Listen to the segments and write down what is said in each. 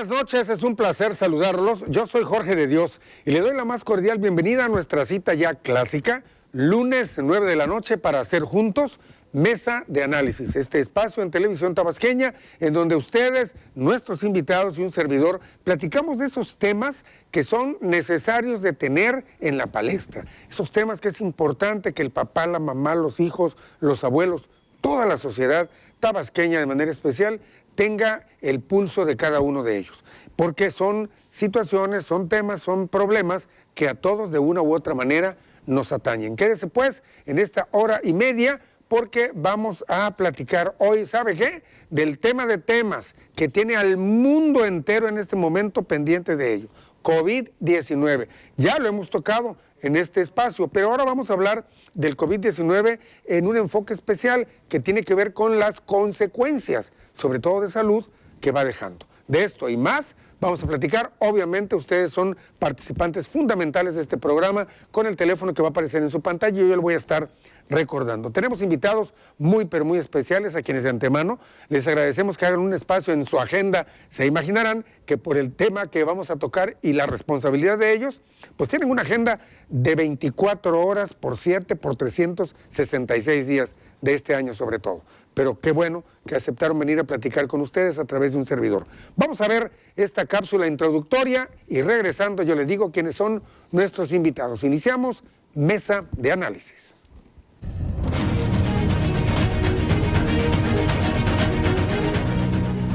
Buenas noches, es un placer saludarlos. Yo soy Jorge de Dios y le doy la más cordial bienvenida a nuestra cita ya clásica, lunes 9 de la noche para hacer juntos Mesa de Análisis, este espacio en Televisión Tabasqueña en donde ustedes, nuestros invitados y un servidor, platicamos de esos temas que son necesarios de tener en la palestra, esos temas que es importante que el papá, la mamá, los hijos, los abuelos, toda la sociedad tabasqueña de manera especial tenga el pulso de cada uno de ellos, porque son situaciones, son temas, son problemas que a todos de una u otra manera nos atañen. Quédese pues en esta hora y media porque vamos a platicar hoy, ¿sabe qué? Del tema de temas que tiene al mundo entero en este momento pendiente de ello, COVID-19. Ya lo hemos tocado en este espacio, pero ahora vamos a hablar del COVID-19 en un enfoque especial que tiene que ver con las consecuencias, sobre todo de salud, que va dejando. De esto y más vamos a platicar. Obviamente ustedes son participantes fundamentales de este programa con el teléfono que va a aparecer en su pantalla y yo le voy a estar recordando. Tenemos invitados muy pero muy especiales a quienes de antemano les agradecemos que hagan un espacio en su agenda. Se imaginarán que por el tema que vamos a tocar y la responsabilidad de ellos, pues tienen una agenda de 24 horas por 7 por 366 días de este año sobre todo. Pero qué bueno que aceptaron venir a platicar con ustedes a través de un servidor. Vamos a ver esta cápsula introductoria y regresando yo les digo quiénes son nuestros invitados. Iniciamos Mesa de Análisis.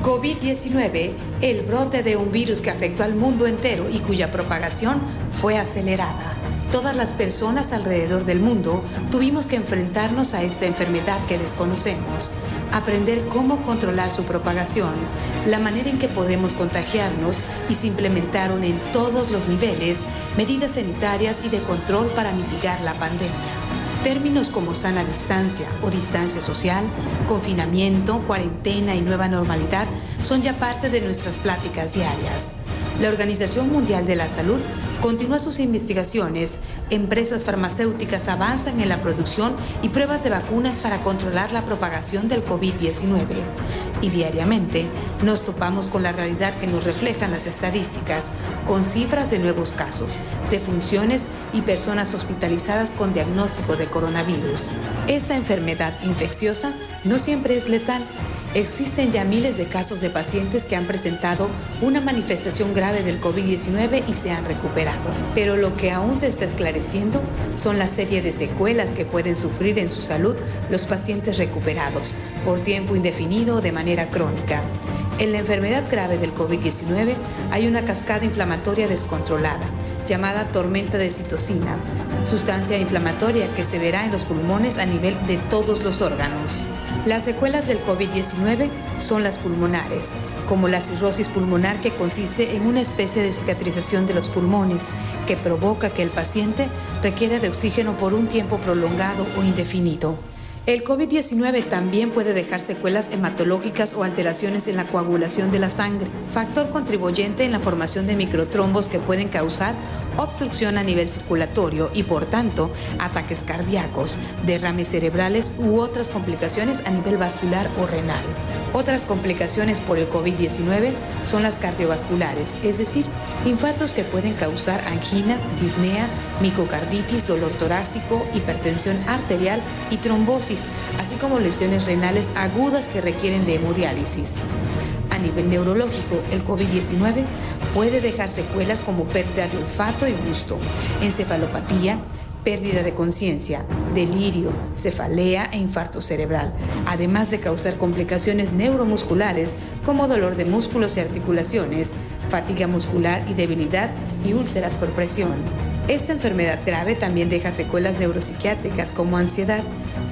COVID-19, el brote de un virus que afectó al mundo entero y cuya propagación fue acelerada. Todas las personas alrededor del mundo tuvimos que enfrentarnos a esta enfermedad que desconocemos, aprender cómo controlar su propagación, la manera en que podemos contagiarnos y se implementaron en todos los niveles medidas sanitarias y de control para mitigar la pandemia. Términos como sana distancia o distancia social, confinamiento, cuarentena y nueva normalidad son ya parte de nuestras pláticas diarias. La Organización Mundial de la Salud continúa sus investigaciones, empresas farmacéuticas avanzan en la producción y pruebas de vacunas para controlar la propagación del COVID-19. Y diariamente nos topamos con la realidad que nos reflejan las estadísticas, con cifras de nuevos casos, defunciones y personas hospitalizadas con diagnóstico de coronavirus. Esta enfermedad infecciosa no siempre es letal. Existen ya miles de casos de pacientes que han presentado una manifestación grave del COVID-19 y se han recuperado. Pero lo que aún se está esclareciendo son la serie de secuelas que pueden sufrir en su salud los pacientes recuperados por tiempo indefinido o de manera crónica. En la enfermedad grave del COVID-19 hay una cascada inflamatoria descontrolada, llamada tormenta de citocina, sustancia inflamatoria que se verá en los pulmones a nivel de todos los órganos. Las secuelas del COVID-19 son las pulmonares, como la cirrosis pulmonar, que consiste en una especie de cicatrización de los pulmones que provoca que el paciente requiera de oxígeno por un tiempo prolongado o indefinido. El COVID-19 también puede dejar secuelas hematológicas o alteraciones en la coagulación de la sangre, factor contribuyente en la formación de microtrombos que pueden causar obstrucción a nivel circulatorio y, por tanto, ataques cardíacos, derrames cerebrales u otras complicaciones a nivel vascular o renal. Otras complicaciones por el COVID-19 son las cardiovasculares, es decir, infartos que pueden causar angina, disnea, micocarditis, dolor torácico, hipertensión arterial y trombosis, así como lesiones renales agudas que requieren de hemodiálisis. A nivel neurológico, el COVID-19 puede dejar secuelas como pérdida de olfato y gusto, encefalopatía, pérdida de conciencia, delirio, cefalea e infarto cerebral, además de causar complicaciones neuromusculares como dolor de músculos y articulaciones, fatiga muscular y debilidad y úlceras por presión. Esta enfermedad grave también deja secuelas neuropsiquiátricas como ansiedad,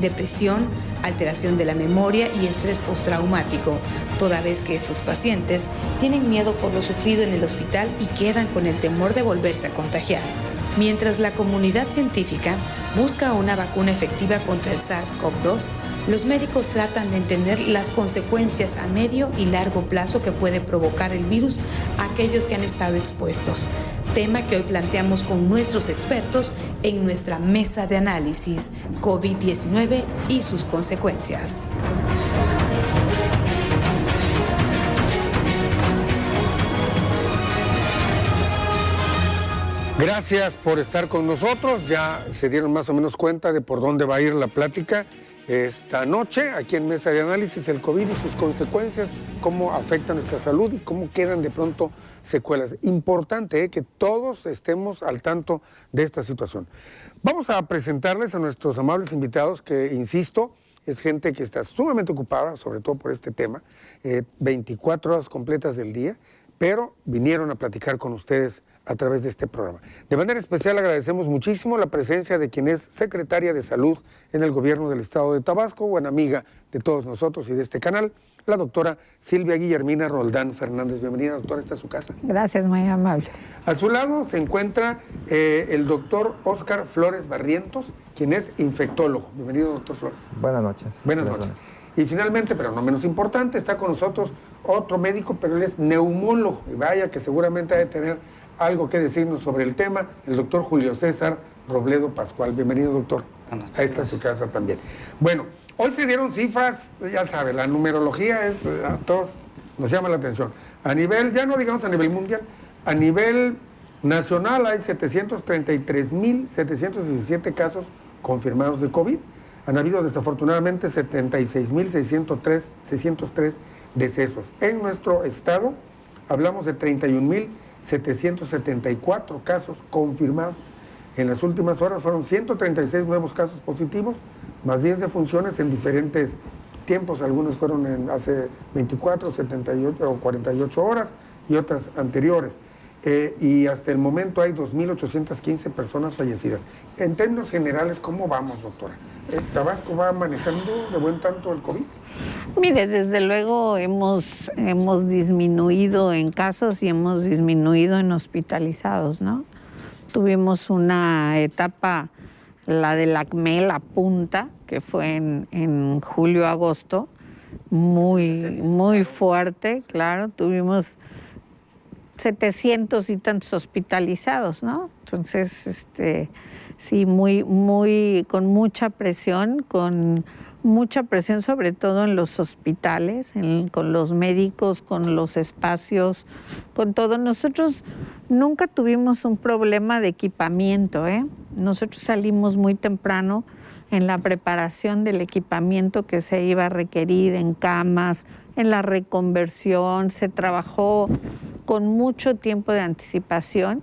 depresión, alteración de la memoria y estrés postraumático, toda vez que estos pacientes tienen miedo por lo sufrido en el hospital y quedan con el temor de volverse a contagiar. Mientras la comunidad científica busca una vacuna efectiva contra el SARS-CoV-2, los médicos tratan de entender las consecuencias a medio y largo plazo que puede provocar el virus a aquellos que han estado expuestos, tema que hoy planteamos con nuestros expertos en nuestra mesa de análisis COVID-19 y sus consecuencias. Gracias por estar con nosotros. Ya se dieron más o menos cuenta de por dónde va a ir la plática esta noche, aquí en Mesa de Análisis, el COVID y sus consecuencias, cómo afecta nuestra salud y cómo quedan de pronto secuelas. Importante que todos estemos al tanto de esta situación. Vamos a presentarles a nuestros amables invitados que, insisto, es gente que está sumamente ocupada, sobre todo por este tema, 24 horas completas del día, pero vinieron a platicar con ustedes a través de este programa. De manera especial agradecemos muchísimo la presencia de quien es secretaria de Salud en el gobierno del estado de Tabasco, buena amiga de todos nosotros y de este canal, la doctora Silvia Guillermina Roldán Fernández. Bienvenida, doctora, esta es su casa. Gracias, muy amable. A su lado se encuentra el doctor Óscar Flores Barrientos, quien es infectólogo. Bienvenido, doctor Flores. Buenas noches. Buenas noches. Y finalmente, pero no menos importante, está con nosotros otro médico, pero él es neumólogo, y vaya que seguramente ha de tener algo que decirnos sobre el tema, el doctor Julio César Robledo Pascual. Bienvenido, doctor. A esta su casa también. Bueno, hoy se dieron cifras, ya sabe, la numerología es, a todos nos llama la atención. A nivel, ya no digamos a nivel mundial, a nivel nacional hay 733.717 casos confirmados de COVID. Han habido desafortunadamente 76.603 decesos. En nuestro estado hablamos de 31.774 casos confirmados. En las últimas horas fueron 136 nuevos casos positivos, más 10 defunciones en diferentes tiempos. Algunos fueron hace 24, 78 o 48 horas y otras anteriores. Y hasta el momento hay 2.815 personas fallecidas. En términos generales, ¿cómo vamos, doctora? ¿Tabasco va manejando de buen tanto el COVID? Mire, desde luego hemos disminuido en casos y hemos disminuido en hospitalizados, ¿no? Tuvimos una etapa, la del ACME, la punta, que fue en julio-agosto, muy fuerte, claro. Tuvimos 700 y tantos hospitalizados, ¿no? Entonces, sí, con mucha presión sobre todo en los hospitales, con los médicos, con los espacios, con todo. Nosotros nunca tuvimos un problema de equipamiento, ¿eh? Nosotros salimos muy temprano en la preparación del equipamiento que se iba a requerir en camas, en la reconversión, se trabajó con mucho tiempo de anticipación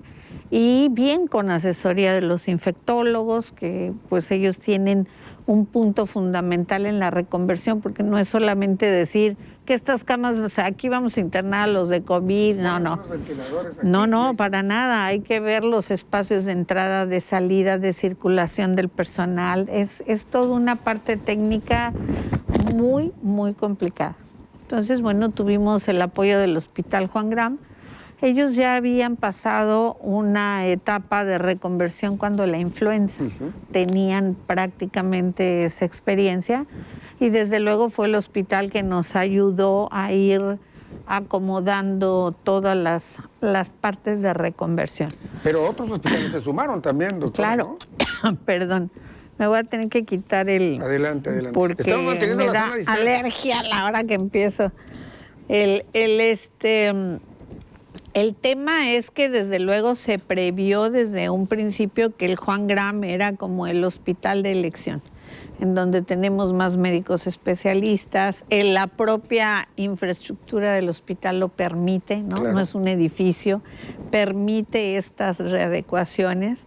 y bien con asesoría de los infectólogos, que pues ellos tienen un punto fundamental en la reconversión, porque no es solamente decir que estas camas, o sea, aquí vamos a internar a los de COVID, no, para nada, hay que ver los espacios de entrada, de salida, de circulación del personal, es toda una parte técnica muy complicada. Entonces, bueno, tuvimos el apoyo del Hospital Juan Gram. Ellos ya habían pasado una etapa de reconversión cuando la influenza. Tenían prácticamente esa experiencia y desde luego fue el hospital que nos ayudó a ir acomodando todas las partes de reconversión. Pero otros hospitales se sumaron también, doctor. Claro, ¿no? Perdón. Me voy a tener que quitar Adelante. Porque me da alergia a la hora que empiezo. El tema es que desde luego se previó desde un principio que el Juan Gram era como el hospital de elección. en donde tenemos más médicos especialistas. La propia infraestructura del hospital lo permite, ¿no? Claro. No es un edificio, permite estas readecuaciones.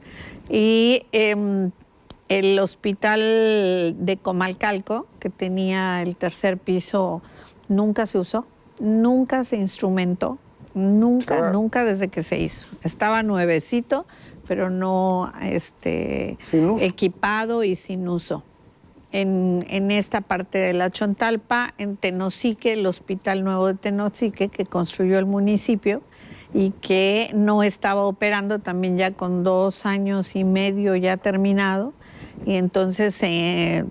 Y el hospital de Comalcalco, que tenía el tercer piso, nunca se usó, nunca se instrumentó, nunca desde que se hizo. Estaba nuevecito, pero no equipado y sin uso. En esta parte de la Chontalpa, en Tenosique, el Hospital Nuevo de Tenosique, que construyó el municipio y que no estaba operando, también ya con 2 años y medio ya terminado, y entonces se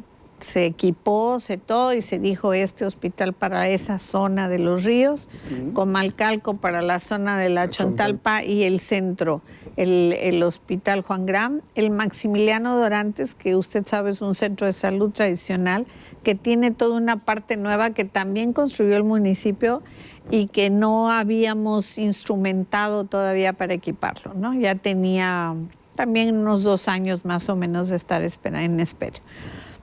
equipó, todo, y se dijo este hospital para esa zona de los ríos, Comalcalco para la zona de la Chontalpa y el centro, el Hospital Juan Graham, el Maximiliano Dorantes, que usted sabe es un centro de salud tradicional, que tiene toda una parte nueva que también construyó el municipio y que no habíamos instrumentado todavía para equiparlo, ¿no? Ya tenía también unos 2 años más o menos de estar en espera.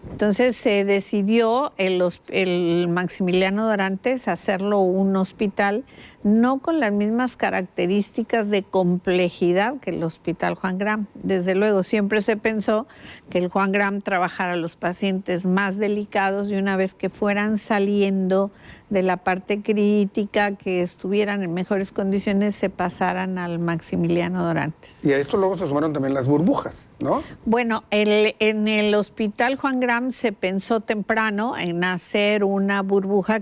Entonces se decidió el Maximiliano Dorantes hacerlo un hospital no con las mismas características de complejidad que el Hospital Juan Graham. Desde luego siempre se pensó que el Juan Graham trabajara a los pacientes más delicados y una vez que fueran saliendo de la parte crítica, que estuvieran en mejores condiciones, se pasaran al Maximiliano Dorantes. Y a esto luego se sumaron también las burbujas, ¿no? Bueno, en el Hospital Juan Graham se pensó temprano en hacer una burbuja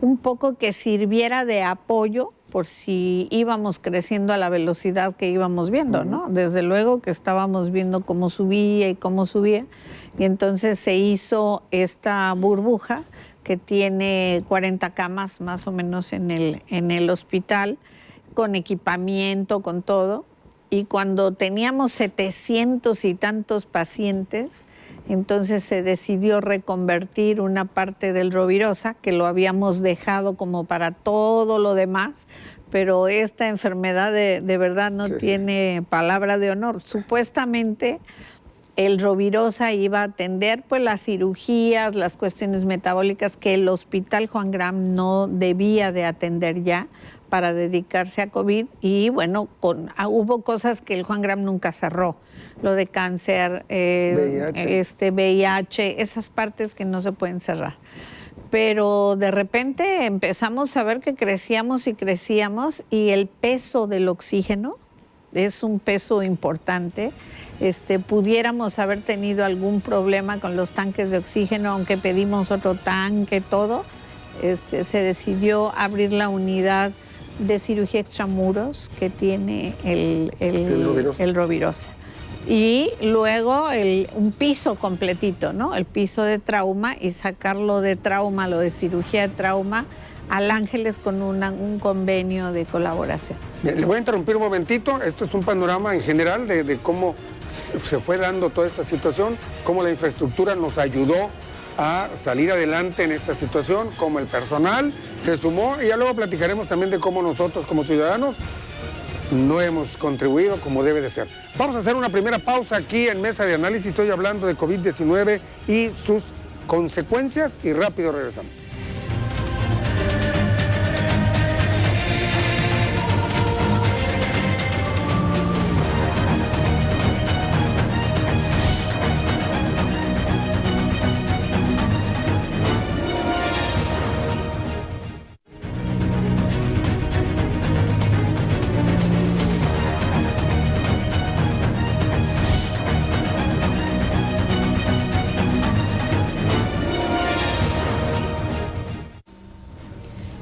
un poco que sirviera de apoyo por si íbamos creciendo a la velocidad que íbamos viendo, ¿no? Desde luego que estábamos viendo cómo subía, y entonces se hizo esta burbuja que tiene 40 camas más o menos en el hospital, con equipamiento, con todo, y cuando teníamos 700 y tantos pacientes, entonces se decidió reconvertir una parte del Rovirosa, que lo habíamos dejado como para todo lo demás, pero esta enfermedad de verdad no tiene palabra de honor. Supuestamente el Rovirosa iba a atender pues las cirugías, las cuestiones metabólicas que el Hospital Juan Graham no debía de atender ya para dedicarse a COVID, y bueno, hubo cosas que el Juan Graham nunca cerró, lo de cáncer, VIH, esas partes que no se pueden cerrar. Pero de repente empezamos a ver que crecíamos y el peso del oxígeno es un peso importante. Pudiéramos haber tenido algún problema con los tanques de oxígeno, aunque pedimos otro tanque, todo. Se decidió abrir la unidad de cirugía extramuros que tiene el Rovirosa. Y luego un piso completito, ¿no? El piso de trauma, y sacarlo de trauma, lo de cirugía de trauma, al Ángeles con un convenio de colaboración. Bien, le voy a interrumpir un momentito. Esto es un panorama en general de cómo se fue dando toda esta situación, cómo la infraestructura nos ayudó a salir adelante en esta situación, cómo el personal se sumó, y ya luego platicaremos también de cómo nosotros como ciudadanos no hemos contribuido como debe de ser. Vamos a hacer una primera pausa aquí en Mesa de Análisis. Estoy hablando de COVID-19 y sus consecuencias, y rápido regresamos.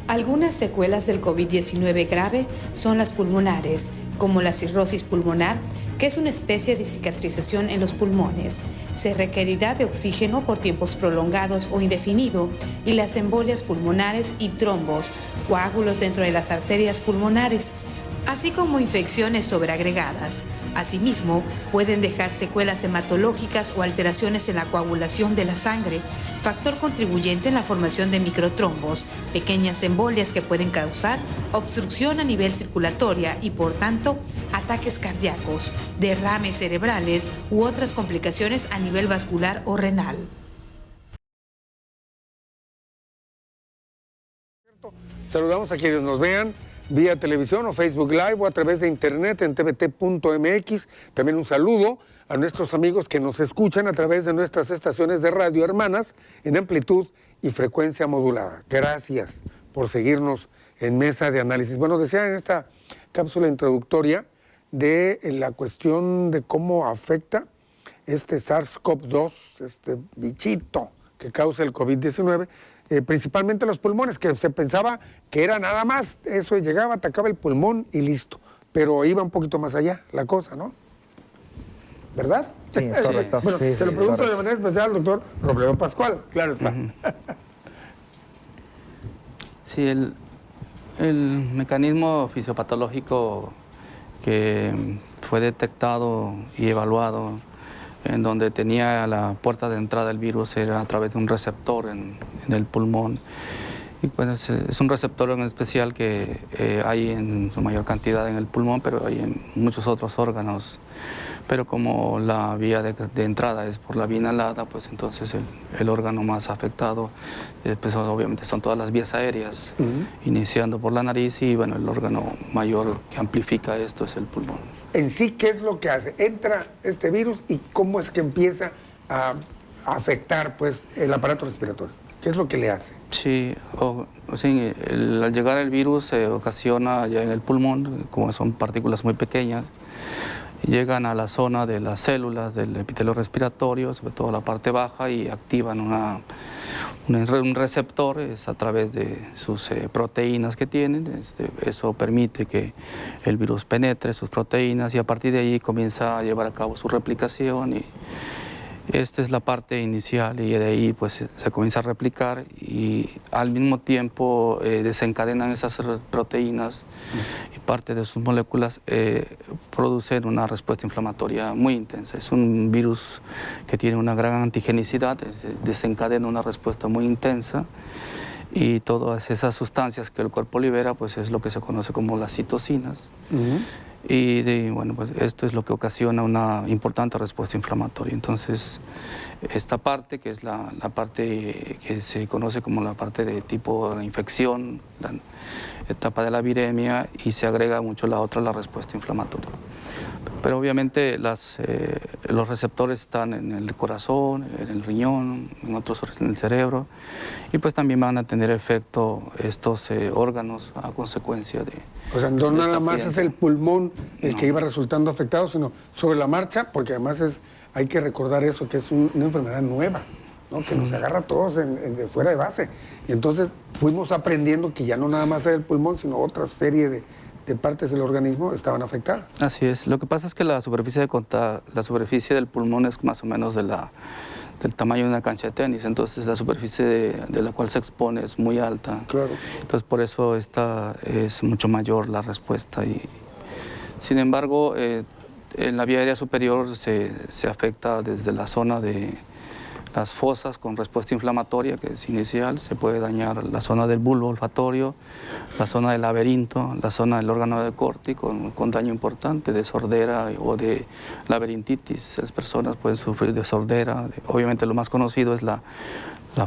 Algunas secuelas del COVID-19 grave son las pulmonares, como la cirrosis pulmonar, que es una especie de cicatrización en los pulmones. Se requerirá de oxígeno por tiempos prolongados o indefinido, y las embolias pulmonares y trombos, coágulos dentro de las arterias pulmonares, así como infecciones sobreagregadas. Asimismo, pueden dejar secuelas hematológicas o alteraciones en la coagulación de la sangre, factor contribuyente en la formación de microtrombos, pequeñas embolias que pueden causar obstrucción a nivel circulatoria y, por tanto, ataques cardíacos, derrames cerebrales u otras complicaciones a nivel vascular o renal. Saludamos a quienes nos vean vía televisión o Facebook Live o a través de internet en tvt.mx. También un saludo a nuestros amigos que nos escuchan a través de nuestras estaciones de radio hermanas en amplitud y frecuencia modulada. Gracias por seguirnos en Mesa de Análisis. Bueno, decía en esta cápsula introductoria de la cuestión de cómo afecta este SARS-CoV-2, este bichito que causa el COVID-19, principalmente los pulmones, que se pensaba que era nada más, eso llegaba, atacaba el pulmón y listo, pero iba un poquito más allá la cosa, ¿no? ¿Verdad? Sí, es correcto. Bueno, sí, se lo pregunto de manera especial al doctor Robledo Pascual, claro está. Sí, el mecanismo fisiopatológico que fue detectado y evaluado en donde tenía la puerta de entrada del virus era a través de un receptor en el pulmón. Y pues es un receptor en especial que hay en su mayor cantidad en el pulmón, pero hay en muchos otros órganos. Pero como la vía de entrada es por la vía inhalada, pues entonces el órgano más afectado, pues obviamente son todas las vías aéreas, iniciando por la nariz, y bueno, el órgano mayor que amplifica esto es el pulmón. En sí, ¿qué es lo que hace? Entra este virus y cómo es que empieza a afectar pues el aparato respiratorio. ¿Qué es lo que le hace? Sí, sí, al llegar el virus se ocasiona ya en el pulmón, como son partículas muy pequeñas, llegan a la zona de las células del epitelio respiratorio, sobre todo la parte baja, y activan un receptor a través de sus proteínas que tienen. Eso permite que el virus penetre sus proteínas y a partir de ahí comienza a llevar a cabo su replicación. Y esta es la parte inicial, y de ahí pues se comienza a replicar y al mismo tiempo desencadenan esas proteínas y parte de sus moléculas producen una respuesta inflamatoria muy intensa. Es un virus que tiene una gran antigenicidad, desencadena una respuesta muy intensa, y todas esas sustancias que el cuerpo libera pues es lo que se conoce como las citocinas. Y bueno, pues esto es lo que ocasiona una importante respuesta inflamatoria. Entonces, esta parte, que es la parte que se conoce como la parte de tipo de infección, la etapa de la viremia, y se agrega mucho la otra, la respuesta inflamatoria. Pero obviamente los receptores están en el corazón, en el riñón, en otros en el cerebro, y pues también van a tener efecto estos órganos a consecuencia de... O sea, no nada más es el pulmón el que iba resultando afectado, sino sobre la marcha, porque además hay que recordar eso, que es una enfermedad nueva, ¿no? Que nos agarra a todos de fuera de base. Y entonces fuimos aprendiendo que ya no nada más era el pulmón, sino otra serie de partes del organismo estaban afectadas. Así es. Lo que pasa es que la superficie del pulmón es más o menos del tamaño de una cancha de tenis, entonces la superficie de la cual se expone es muy alta. Claro. Entonces por eso esta es mucho mayor la respuesta. Y, sin embargo, en la vía aérea superior se afecta desde la zona de las fosas con respuesta inflamatoria, que es inicial. Se puede dañar la zona del bulbo olfatorio, la zona del laberinto, la zona del órgano de Corti con daño importante de sordera o de laberintitis. Las personas pueden sufrir de sordera. Obviamente lo más conocido es la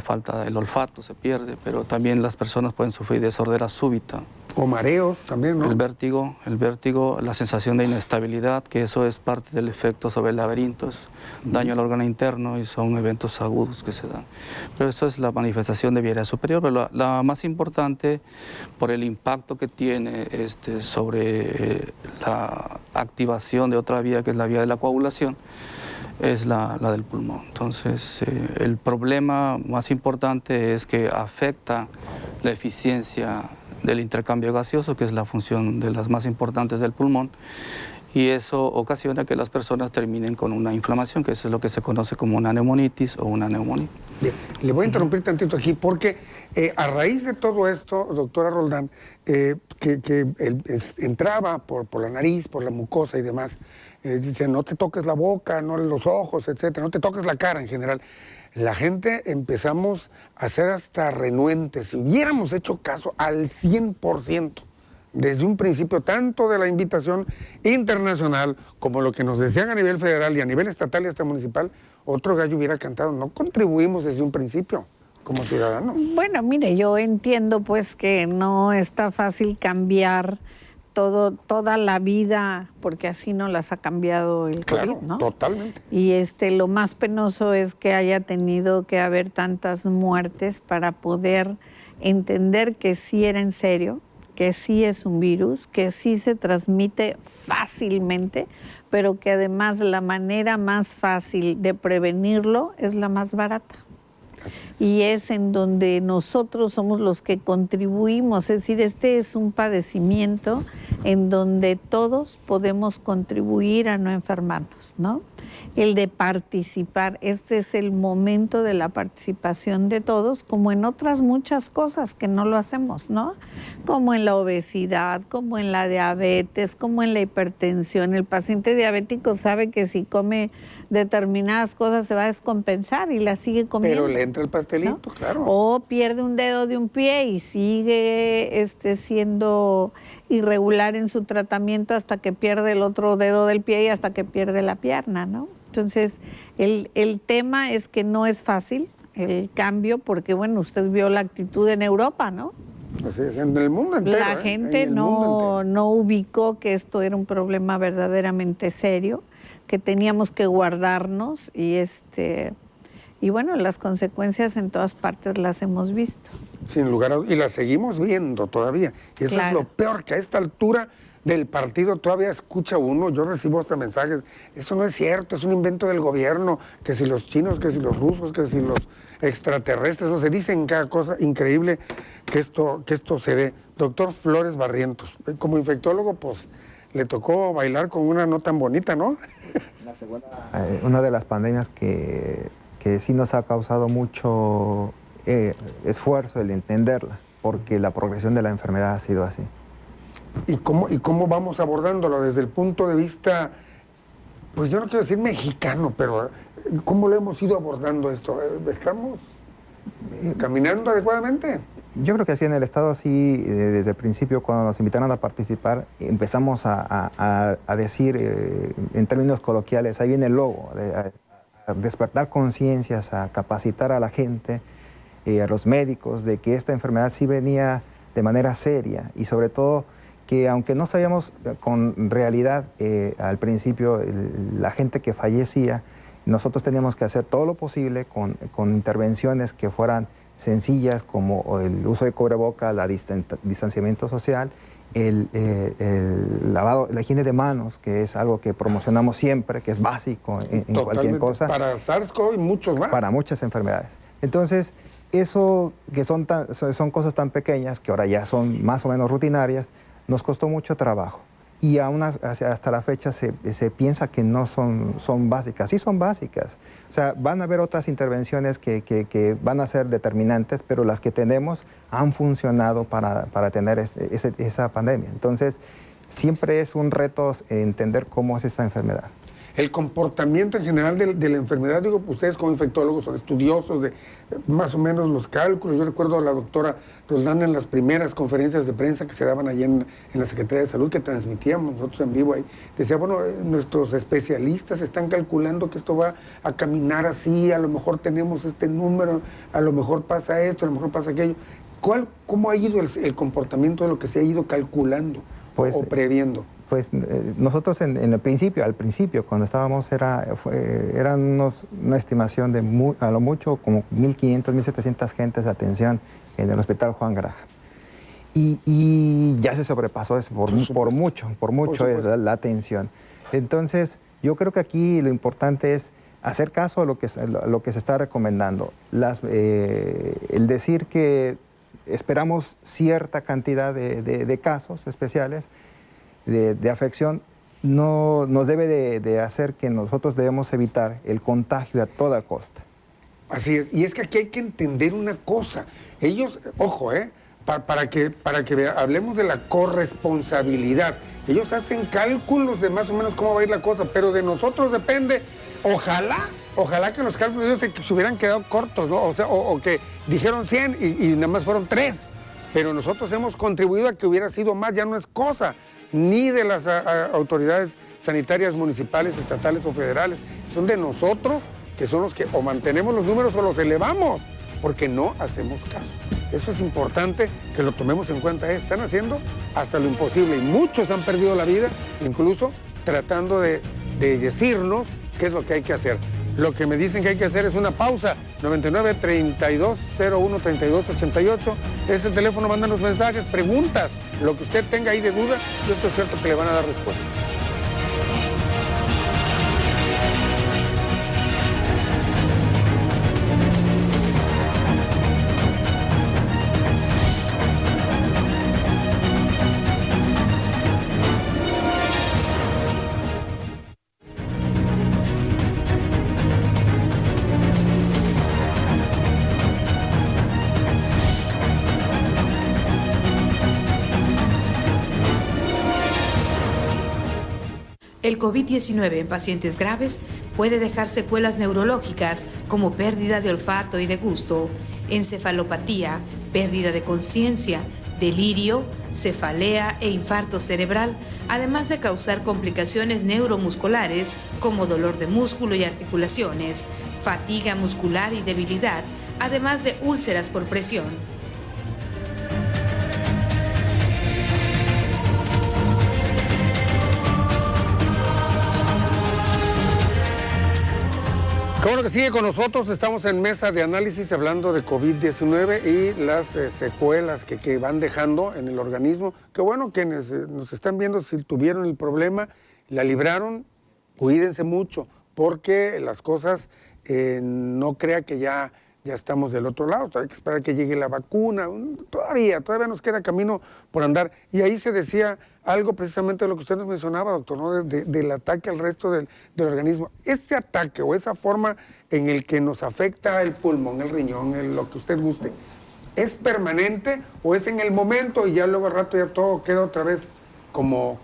falta del olfato, se pierde, pero también las personas pueden sufrir de sordera súbita. O mareos también, ¿no? El vértigo, la sensación de inestabilidad, que eso es parte del efecto sobre el laberinto, es daño al órgano interno y son eventos agudos que se dan. Pero eso es la manifestación de vía aérea superior. Pero la más importante, por el impacto que tiene sobre la activación de otra vía, que es la vía de la coagulación, es la del pulmón. Entonces, el problema más importante es que afecta la eficiencia del intercambio gaseoso, que es la función de las más importantes del pulmón, y eso ocasiona que las personas terminen con una inflamación, que eso es lo que se conoce como una neumonitis o una neumonía. Bien, le voy a interrumpir tantito aquí porque a raíz de todo esto, doctora Roldán, entraba por la nariz, por la mucosa y demás, dice, no te toques la boca, no los ojos, etcétera, no te toques la cara en general. La gente empezamos a ser hasta renuentes. Si hubiéramos hecho caso al 100%, desde un principio, tanto de la invitación internacional como lo que nos decían a nivel federal y a nivel estatal y hasta municipal, otro gallo hubiera cantado. No contribuimos desde un principio como ciudadanos. Bueno, mire, yo entiendo pues que no está fácil cambiar toda la vida, porque así no las ha cambiado el Claro, COVID, ¿no? totalmente. Y lo más penoso es que haya tenido que haber tantas muertes para poder entender que sí era en serio, que sí es un virus, que sí se transmite fácilmente, pero que además la manera más fácil de prevenirlo es la más barata. Y es en donde nosotros somos los que contribuimos, es decir, este es un padecimiento en donde todos podemos contribuir a no enfermarnos, ¿no? El de participar, este es el momento de la participación de todos, como en otras muchas cosas que no lo hacemos, ¿no? Como en la obesidad, como en la diabetes, como en la hipertensión. El paciente diabético sabe que si come determinadas cosas se va a descompensar y la sigue comiendo. Pero le entra el pastelito, ¿no? Claro. O pierde un dedo de un pie y sigue siendo irregular en su tratamiento hasta que pierde el otro dedo del pie y hasta que pierde la pierna, ¿no? Entonces, el tema es que no es fácil el cambio, porque, bueno, usted vio la actitud en Europa, ¿no? Así es, en el mundo entero. La gente no ubicó que esto era un problema verdaderamente serio, que teníamos que guardarnos y bueno, las consecuencias en todas partes las hemos visto. Sin lugar a dudas, y las seguimos viendo todavía. Y eso Claro. es lo peor, que a esta altura del partido todavía escucha uno, yo recibo hasta mensajes, eso no es cierto, es un invento del gobierno, que si los chinos, que si los rusos, que si los extraterrestres, no se dicen cada cosa increíble que esto se dé. Doctor Flores Barrientos, como infectólogo, pues le tocó bailar con una no tan bonita, ¿no? Una de las pandemias que sí nos ha causado mucho esfuerzo el entenderla, porque la progresión de la enfermedad ha sido así. ¿Y cómo vamos abordándolo desde el punto de vista, pues yo no quiero decir mexicano, pero cómo lo hemos ido abordando esto? ¿Estamos caminando adecuadamente? Yo creo que sí, en el Estado sí, desde el principio, cuando nos invitaron a participar, empezamos a decir, en términos coloquiales, ahí viene el logo, a despertar conciencias, a capacitar a la gente, a los médicos, de que esta enfermedad sí venía de manera seria y sobre todo que aunque no sabíamos con realidad al principio la gente que fallecía, nosotros teníamos que hacer todo lo posible con intervenciones que fueran sencillas, como el uso de cubrebocas, distanciamiento social, el lavado, la higiene de manos, que es algo que promocionamos siempre, que es básico en cualquier cosa. Para SARS-CoV y muchos más. Para muchas enfermedades. Entonces, eso que son cosas tan pequeñas, que ahora ya son más o menos rutinarias, nos costó mucho trabajo. Y aún hasta la fecha se piensa que no son básicas. Sí son básicas. O sea, van a haber otras intervenciones que van a ser determinantes, pero las que tenemos han funcionado para tener esa pandemia. Entonces, siempre es un reto entender cómo es esta enfermedad. El comportamiento en general de la enfermedad, digo, pues ustedes como infectólogos son estudiosos de más o menos los cálculos. Yo recuerdo a la doctora Roldán en las primeras conferencias de prensa que se daban allí en la Secretaría de Salud, que transmitíamos nosotros en vivo ahí. Decía, bueno, nuestros especialistas están calculando que esto va a caminar así, a lo mejor tenemos este número, a lo mejor pasa esto, a lo mejor pasa aquello. ¿Cómo ha ido el comportamiento de lo que se ha ido calculando o previendo? Pues nosotros al principio, cuando estábamos, era una estimación de a lo mucho como 1.500, 1.700 gentes de atención en el Hospital Juan Grajal. Y ya se sobrepasó eso por mucho la atención. Entonces, yo creo que aquí lo importante es hacer caso a lo que se está recomendando. El decir que esperamos cierta cantidad de casos especiales, de afección, no nos debe de hacer que nosotros debemos evitar el contagio a toda costa. Así es, y es que aquí hay que entender una cosa. Ellos, ojo, para que hablemos de la corresponsabilidad. Ellos hacen cálculos de más o menos cómo va a ir la cosa, pero de nosotros depende. Ojalá que los cálculos ellos se hubieran quedado cortos, ¿no? O que dijeron 100 y nada más fueron 3. Pero nosotros hemos contribuido a que hubiera sido más, ya no es cosa ni de las autoridades sanitarias municipales, estatales o federales. Son de nosotros, que son los que o mantenemos los números o los elevamos, porque no hacemos caso. Eso es importante que lo tomemos en cuenta. Están haciendo hasta lo imposible y muchos han perdido la vida, incluso tratando de decirnos qué es lo que hay que hacer. Lo que me dicen que hay que hacer es una pausa. 99-3201-3288. Es el teléfono, mandan los mensajes, preguntas, lo que usted tenga ahí de duda, yo estoy cierto que le van a dar respuesta. El COVID-19 en pacientes graves puede dejar secuelas neurológicas como pérdida de olfato y de gusto, encefalopatía, pérdida de conciencia, delirio, cefalea e infarto cerebral, además de causar complicaciones neuromusculares como dolor de músculo y articulaciones, fatiga muscular y debilidad, además de úlceras por presión. Qué bueno que sigue con nosotros, estamos en mesa de análisis hablando de COVID-19 y las secuelas que van dejando en el organismo. Qué bueno que nos están viendo si tuvieron el problema, la libraron, cuídense mucho, porque las cosas no crea que ya estamos del otro lado, hay que esperar que llegue la vacuna, todavía nos queda camino por andar. Y ahí se decía algo precisamente de lo que usted nos mencionaba, doctor, ¿no? del ataque al resto del organismo. Ese ataque o esa forma en el que nos afecta el pulmón, el riñón, lo que usted guste, ¿es permanente o es en el momento y ya luego al rato ya todo queda otra vez como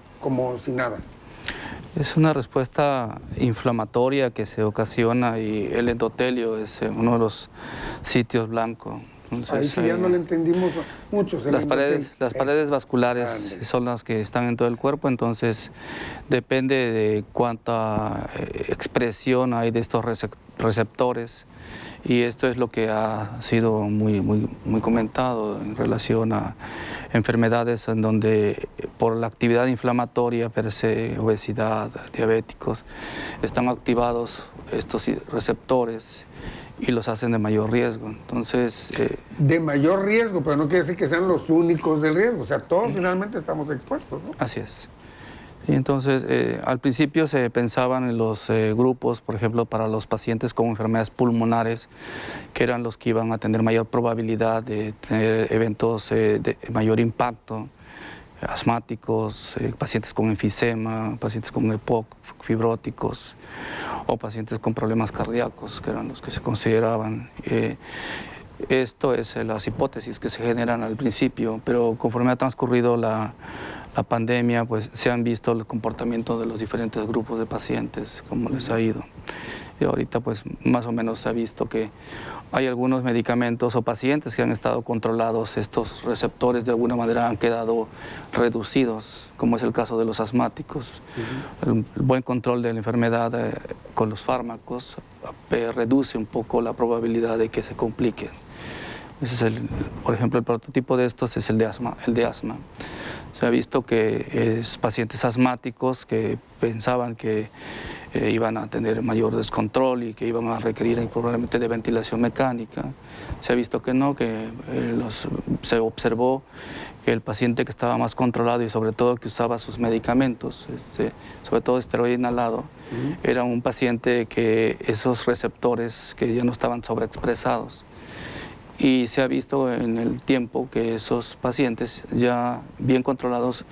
si nada? Es una respuesta inflamatoria que se ocasiona y el endotelio es uno de los sitios blancos. Entonces, ahí sí ya no le entendimos mucho. Las paredes vasculares grande. Son las que están en todo el cuerpo, entonces depende de cuánta expresión hay de estos receptores. Y esto es lo que ha sido muy comentado en relación a enfermedades en donde por la actividad inflamatoria per se, obesidad, diabéticos, están activados estos receptores y los hacen de mayor riesgo. Entonces, de mayor riesgo, pero no quiere decir que sean los únicos de riesgo, o sea, todos finalmente estamos expuestos, ¿no? Así es. Y entonces, al principio se pensaban en los grupos, por ejemplo, para los pacientes con enfermedades pulmonares, que eran los que iban a tener mayor probabilidad de tener eventos de mayor impacto, asmáticos, pacientes con enfisema, pacientes con EPOC, fibróticos, o pacientes con problemas cardíacos, que eran los que se consideraban. Esto es las hipótesis que se generan al principio, pero conforme ha transcurrido la pandemia, pues se han visto el comportamiento de los diferentes grupos de pacientes, cómo les ha ido. Y ahorita pues más o menos se ha visto que hay algunos medicamentos o pacientes que han estado controlados, estos receptores de alguna manera han quedado reducidos, como es el caso de los asmáticos. El buen control de la enfermedad con los fármacos reduce un poco la probabilidad de que se compliquen. Ese es por ejemplo, el prototipo de estos es el de asma. Se ha visto que pacientes asmáticos que pensaban que iban a tener mayor descontrol y que iban a requerir probablemente de ventilación mecánica. Se ha visto que no, que se observó que el paciente que estaba más controlado y sobre todo que usaba sus medicamentos, sobre todo esteroide inhalado, era un paciente que esos receptores que ya no estaban sobreexpresados. Y se ha visto en el tiempo que esos pacientes ya bien controlados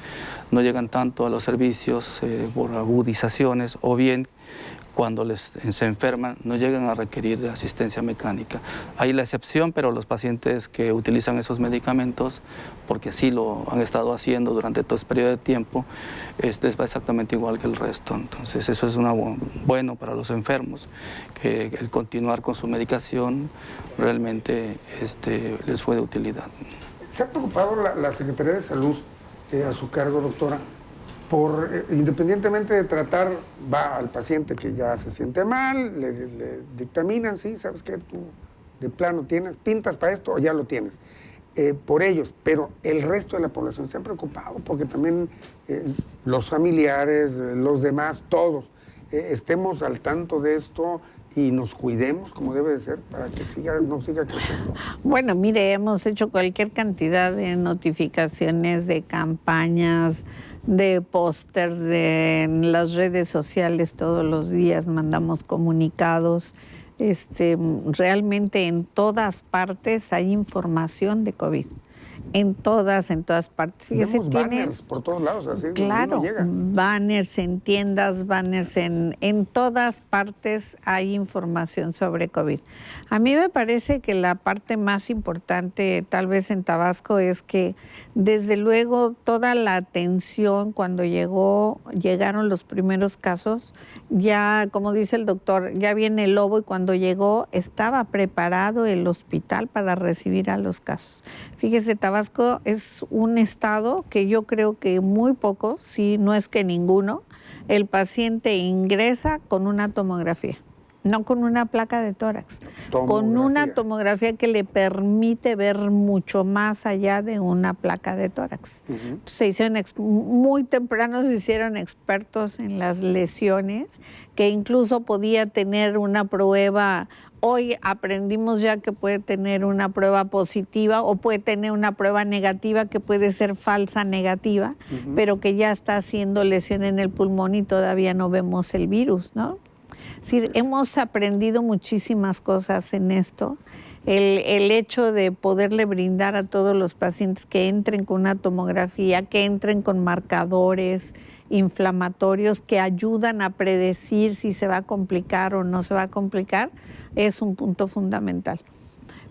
no llegan tanto a los servicios por agudizaciones, o bien cuando se enferman no llegan a requerir de asistencia mecánica. Hay la excepción, pero los pacientes que utilizan esos medicamentos, porque así lo han estado haciendo durante todo ese periodo de tiempo, les va exactamente igual que el resto. Entonces eso es bueno para los enfermos, que el continuar con su medicación realmente les fue de utilidad. ¿Se ha preocupado la Secretaría de Salud a su cargo, doctora, por, independientemente de tratar, va al paciente que ya se siente mal, le dictaminan, sí, sabes que tú de plano tienes, pintas para esto o ya lo tienes, por ellos, pero el resto de la población se ha preocupado porque también los familiares, los demás, todos, estemos al tanto de esto y nos cuidemos como debe de ser para que no siga creciendo? Bueno, mire, hemos hecho cualquier cantidad de notificaciones, de campañas, de pósters, en las redes sociales todos los días mandamos comunicados. Realmente en todas partes hay información de COVID. En todas partes. Fíjese, tenemos banners por todos lados, así claro, llega. Banners en tiendas, banners en todas partes hay información sobre COVID. A mí me parece que la parte más importante, tal vez en Tabasco, es que desde luego toda la atención cuando llegaron los primeros casos, ya, como dice el doctor, ya viene el lobo, y cuando llegó estaba preparado el hospital para recibir a los casos. Fíjese, Tabasco es un estado que yo creo que muy pocos, si no es que ninguno, el paciente ingresa con una tomografía, no con una placa de tórax, con una tomografía que le permite ver mucho más allá de una placa de tórax. Se hicieron muy temprano, se hicieron expertos en las lesiones, que incluso podía tener una prueba. Hoy aprendimos ya que puede tener una prueba positiva o puede tener una prueba negativa que puede ser falsa negativa, pero que ya está haciendo lesión en el pulmón y todavía no vemos el virus, ¿no? Sí, hemos aprendido muchísimas cosas en esto. El hecho de poderle brindar a todos los pacientes que entren con una tomografía, que entren con marcadores inflamatorios que ayudan a predecir si se va a complicar o no se va a complicar, es un punto fundamental.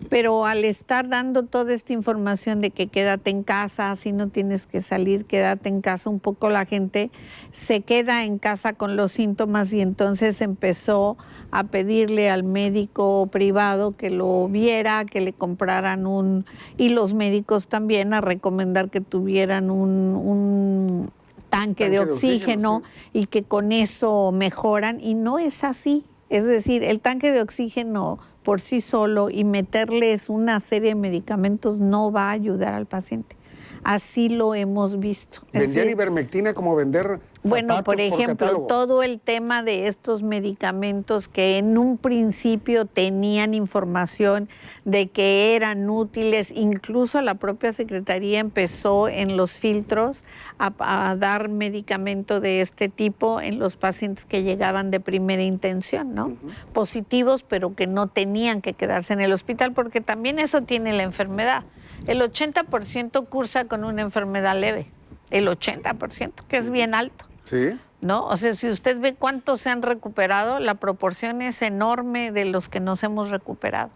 Pero al estar dando toda esta información de que quédate en casa, si no tienes que salir, quédate en casa, un poco la gente se queda en casa con los síntomas y entonces empezó a pedirle al médico privado que lo viera, que le compraran y los médicos también a recomendar que tuvieran un tanque de oxígeno, sí, y que con eso mejoran, y no es así. Es decir, el tanque de oxígeno por sí solo y meterles una serie de medicamentos no va a ayudar al paciente. Así lo hemos visto. ¿Vendían ivermectina como vender zapatos? Bueno, por ejemplo, todo el tema de estos medicamentos que en un principio tenían información de que eran útiles, incluso la propia Secretaría empezó en los filtros a dar medicamento de este tipo en los pacientes que llegaban de primera intención, ¿no? Positivos, pero que no tenían que quedarse en el hospital, porque también eso tiene la enfermedad. El 80% cursa con una enfermedad leve, el 80%, que es bien alto. Sí. ¿No? O sea, si usted ve cuántos se han recuperado, la proporción es enorme de los que nos hemos recuperado.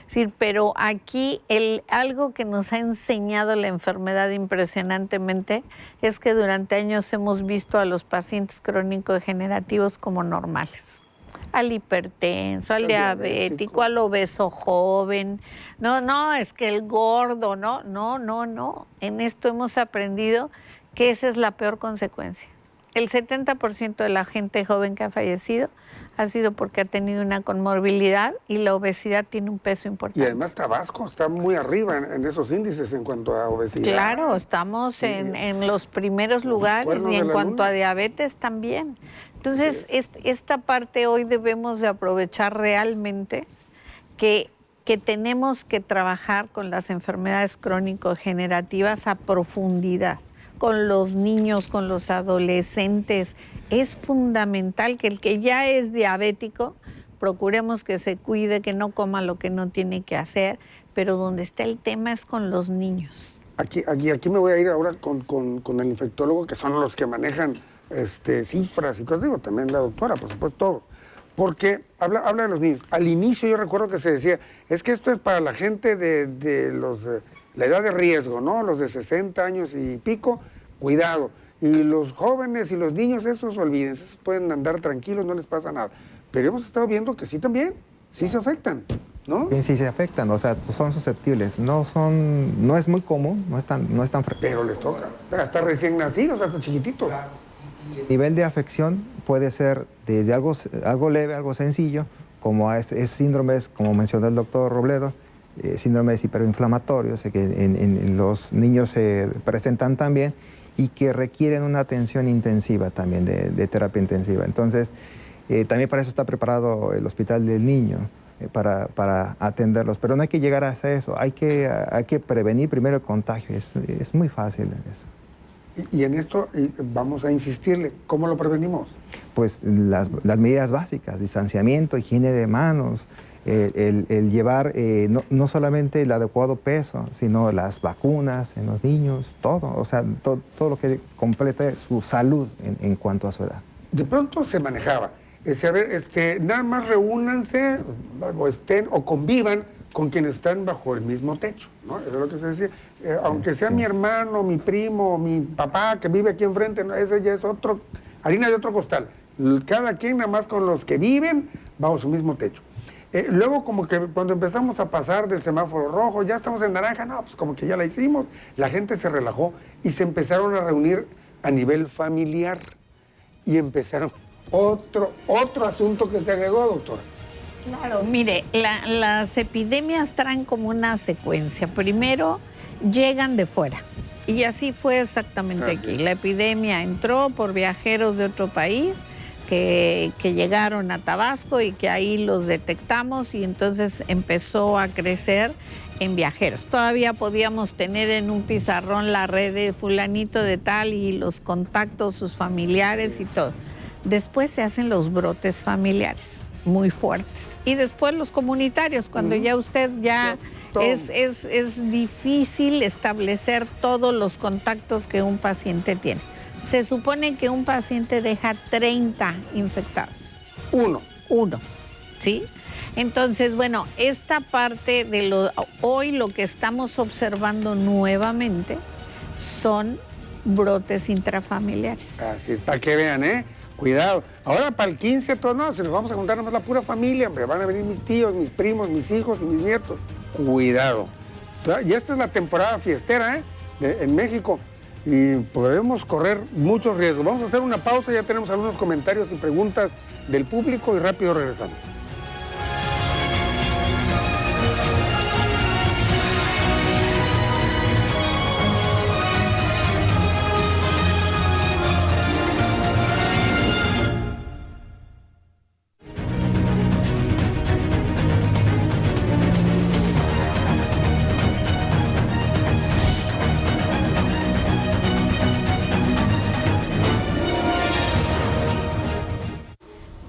Es decir, pero aquí algo que nos ha enseñado la enfermedad impresionantemente es que durante años hemos visto a los pacientes crónico-degenerativos como normales. Al hipertenso, al diabético, al obeso joven. No, es que el gordo, no. En esto hemos aprendido que esa es la peor consecuencia. El 70% de la gente joven que ha fallecido ha sido porque ha tenido una comorbilidad y la obesidad tiene un peso importante. Y además Tabasco está muy arriba en esos índices en cuanto a obesidad. Claro, estamos en los primeros lugares y en cuanto a diabetes también. Entonces, esta parte hoy debemos de aprovechar realmente que tenemos que trabajar con las enfermedades crónico-degenerativas a profundidad, con los niños, con los adolescentes. Es fundamental que el que ya es diabético, procuremos que se cuide, que no coma lo que no tiene que hacer. pero donde está el tema es con los niños. Aquí me voy a ir ahora con el infectólogo, que son los que manejan cifras y cosas, digo, también la doctora, por supuesto, todos. Porque habla de los niños. Al inicio yo recuerdo que se decía, es que esto es para la gente de la edad de riesgo, ¿no? Los de 60 años y pico, cuidado. Y los jóvenes y los niños, esos olvídense, esos pueden andar tranquilos, no les pasa nada. Pero hemos estado viendo que sí también, sí se afectan, ¿no? Sí se afectan, o sea, son susceptibles. No es muy común, no es tan frecuente. Pero les toca. Hasta recién nacidos, hasta chiquititos. El nivel de afección puede ser desde algo leve, algo sencillo, como es síndromes, como mencionó el doctor Robledo, síndromes hiperinflamatorios, que en los niños se presentan también y que requieren una atención intensiva también, de terapia intensiva. Entonces, también para eso está preparado el Hospital del Niño, para atenderlos. Pero no hay que llegar hasta eso, hay que prevenir primero el contagio, es muy fácil eso. Y en esto vamos a insistirle, ¿cómo lo prevenimos? Pues las medidas básicas, distanciamiento, higiene de manos, el llevar no solamente el adecuado peso, sino las vacunas en los niños, todo, o sea, todo lo que complete su salud en cuanto a su edad. De pronto se manejaba, a ver, nada más reúnanse o convivan con quienes están bajo el mismo techo, ¿no? Eso es lo que se decía. Aunque sea mi hermano, mi primo, mi papá que vive aquí enfrente, ¿no? Ese ya es harina de otro costal. Cada quien nada más con los que viven bajo su mismo techo. Luego como que cuando empezamos a pasar del semáforo rojo, ya estamos en naranja, no, pues como que ya la hicimos, la gente se relajó y se empezaron a reunir a nivel familiar y empezaron otro asunto que se agregó, doctora. Claro, mire, las epidemias traen como una secuencia. Primero llegan de fuera y así fue exactamente aquí. La epidemia entró por viajeros de otro país que llegaron a Tabasco y que ahí los detectamos y entonces empezó a crecer en viajeros. Todavía podíamos tener en un pizarrón la red de fulanito de tal y los contactos, sus familiares y todo. Después se hacen los brotes familiares muy fuertes. Y después los comunitarios, cuando ya usted es difícil establecer todos los contactos que un paciente tiene. Se supone que un paciente deja 30 infectados. Uno, ¿sí? Entonces, bueno, esta parte de hoy lo que estamos observando nuevamente son brotes intrafamiliares. Así es, para que vean, cuidado. Ahora para el 15, todos no, si nos vamos a juntar nomás la pura familia, hombre, van a venir mis tíos, mis primos, mis hijos y mis nietos. Cuidado. Y esta es la temporada fiestera, en México. Y podemos correr muchos riesgos. Vamos a hacer una pausa, ya tenemos algunos comentarios y preguntas del público y rápido regresamos.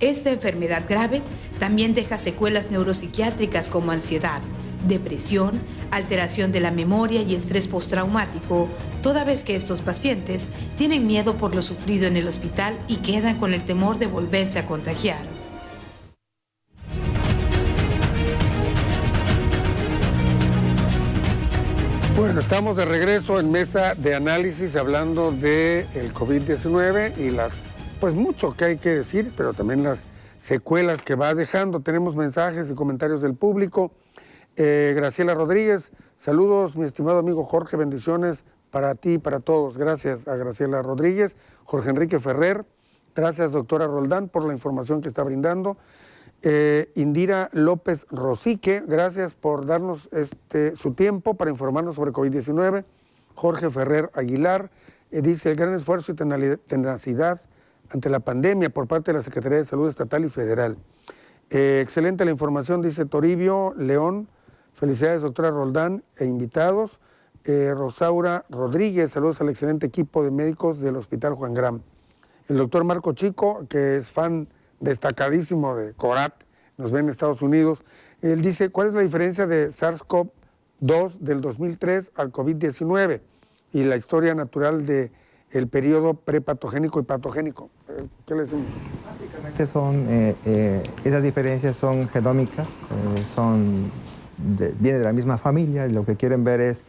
Esta enfermedad grave también deja secuelas neuropsiquiátricas como ansiedad, depresión, alteración de la memoria y estrés postraumático, toda vez que estos pacientes tienen miedo por lo sufrido en el hospital y quedan con el temor de volverse a contagiar. Bueno, estamos de regreso en mesa de análisis hablando del COVID-19 y pues mucho que hay que decir, pero también las secuelas que va dejando. Tenemos mensajes y comentarios del público. Graciela Rodríguez, saludos mi estimado amigo Jorge, bendiciones para ti y para todos. Gracias a Graciela Rodríguez. Jorge Enrique Ferrer, gracias doctora Roldán por la información que está brindando. Indira López Rosique, gracias por darnos su tiempo para informarnos sobre COVID-19. Jorge Ferrer Aguilar, dice el gran esfuerzo y tenacidad ante la pandemia por parte de la Secretaría de Salud Estatal y Federal. Excelente la información, dice Toribio León. Felicidades, doctora Roldán e invitados. Rosaura Rodríguez, saludos al excelente equipo de médicos del Hospital Juan Graham. El doctor Marco Chico, que es fan destacadísimo de CORAT, nos ve en Estados Unidos. Él dice, ¿cuál es la diferencia de SARS-CoV 2 del 2003 al COVID-19 y la historia natural del periodo prepatogénico y patogénico. ¿Qué le decimos? Básicamente esas diferencias son genómicas, viene de la misma familia, y lo que quieren ver es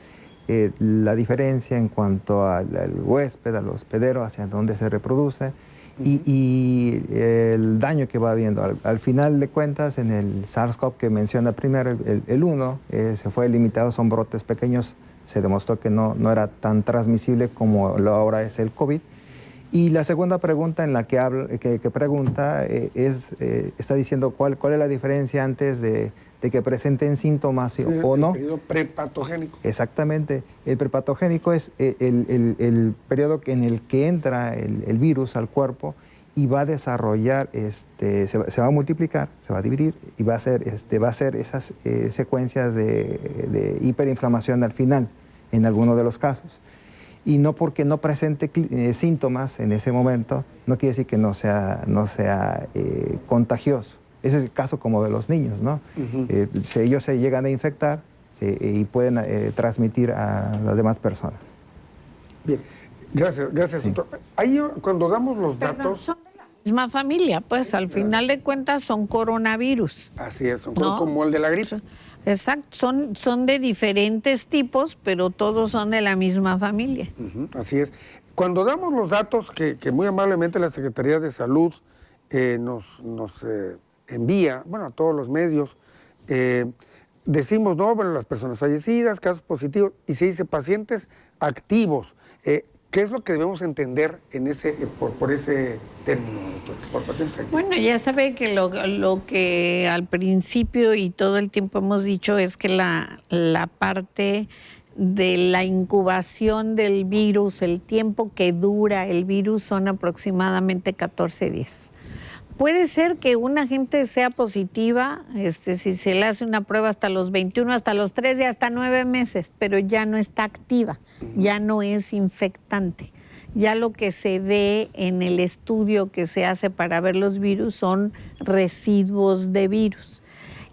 la diferencia en cuanto al huésped, al hospedero, hacia dónde se reproduce y el daño que va habiendo. Al final de cuentas, en el SARS-CoV que menciona primero, el 1, se fue limitado, son brotes pequeños, se demostró que no era tan transmisible como lo ahora es el COVID. Y la segunda pregunta en la que pregunta está diciendo cuál es la diferencia antes de que presenten síntomas o no. El periodo prepatogénico. Exactamente. El prepatogénico es el periodo en el que entra el virus al cuerpo y va a desarrollar, se va a multiplicar, se va a dividir y va a hacer esas secuencias de hiperinflamación al final, en alguno de los casos. Y no porque no presente síntomas en ese momento, no quiere decir que no sea contagioso. Ese es el caso como de los niños, ¿no? Ellos se llegan a infectar y pueden transmitir a las demás personas. Bien, gracias, doctor. Ahí cuando damos los datos... Son de la misma familia, pues al final de cuentas son coronavirus. Así es, son ¿no? como el de la gripe. Exacto, son de diferentes tipos, pero todos son de la misma familia. Así es. Cuando damos los datos que muy amablemente la Secretaría de Salud nos envía, bueno, a todos los medios, decimos, no, bueno, las personas fallecidas, casos positivos, y se dice pacientes activos. ¿Qué es lo que debemos entender en por ese término, doctor, por pacientes activos? Bueno, ya sabe que lo que al principio y todo el tiempo hemos dicho es que la parte de la incubación del virus, el tiempo que dura el virus son aproximadamente 14 días. Puede ser que una gente sea positiva, si se le hace una prueba hasta los 21, hasta los 3 y hasta 9 meses, pero ya no está activa, ya no es infectante. Ya lo que se ve en el estudio que se hace para ver los virus son residuos de virus.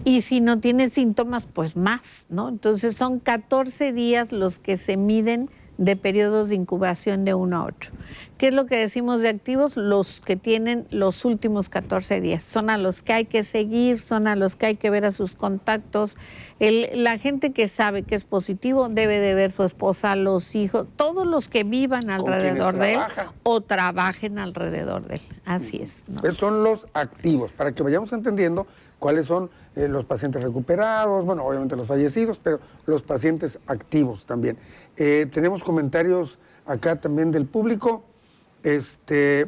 Y si no tiene síntomas, pues más, ¿no? Entonces son 14 días los que se miden de periodos de incubación de uno a otro. ¿Qué es lo que decimos de activos? Los que tienen los últimos 14 días. Son a los que hay que seguir, son a los que hay que ver a sus contactos. La gente que sabe que es positivo debe de ver su esposa, los hijos, todos los que vivan alrededor de él o trabajen alrededor de él. Así es, ¿no? Esos son los activos, para que vayamos entendiendo cuáles son los pacientes recuperados, bueno, obviamente los fallecidos, pero los pacientes activos también. Tenemos comentarios acá también del público.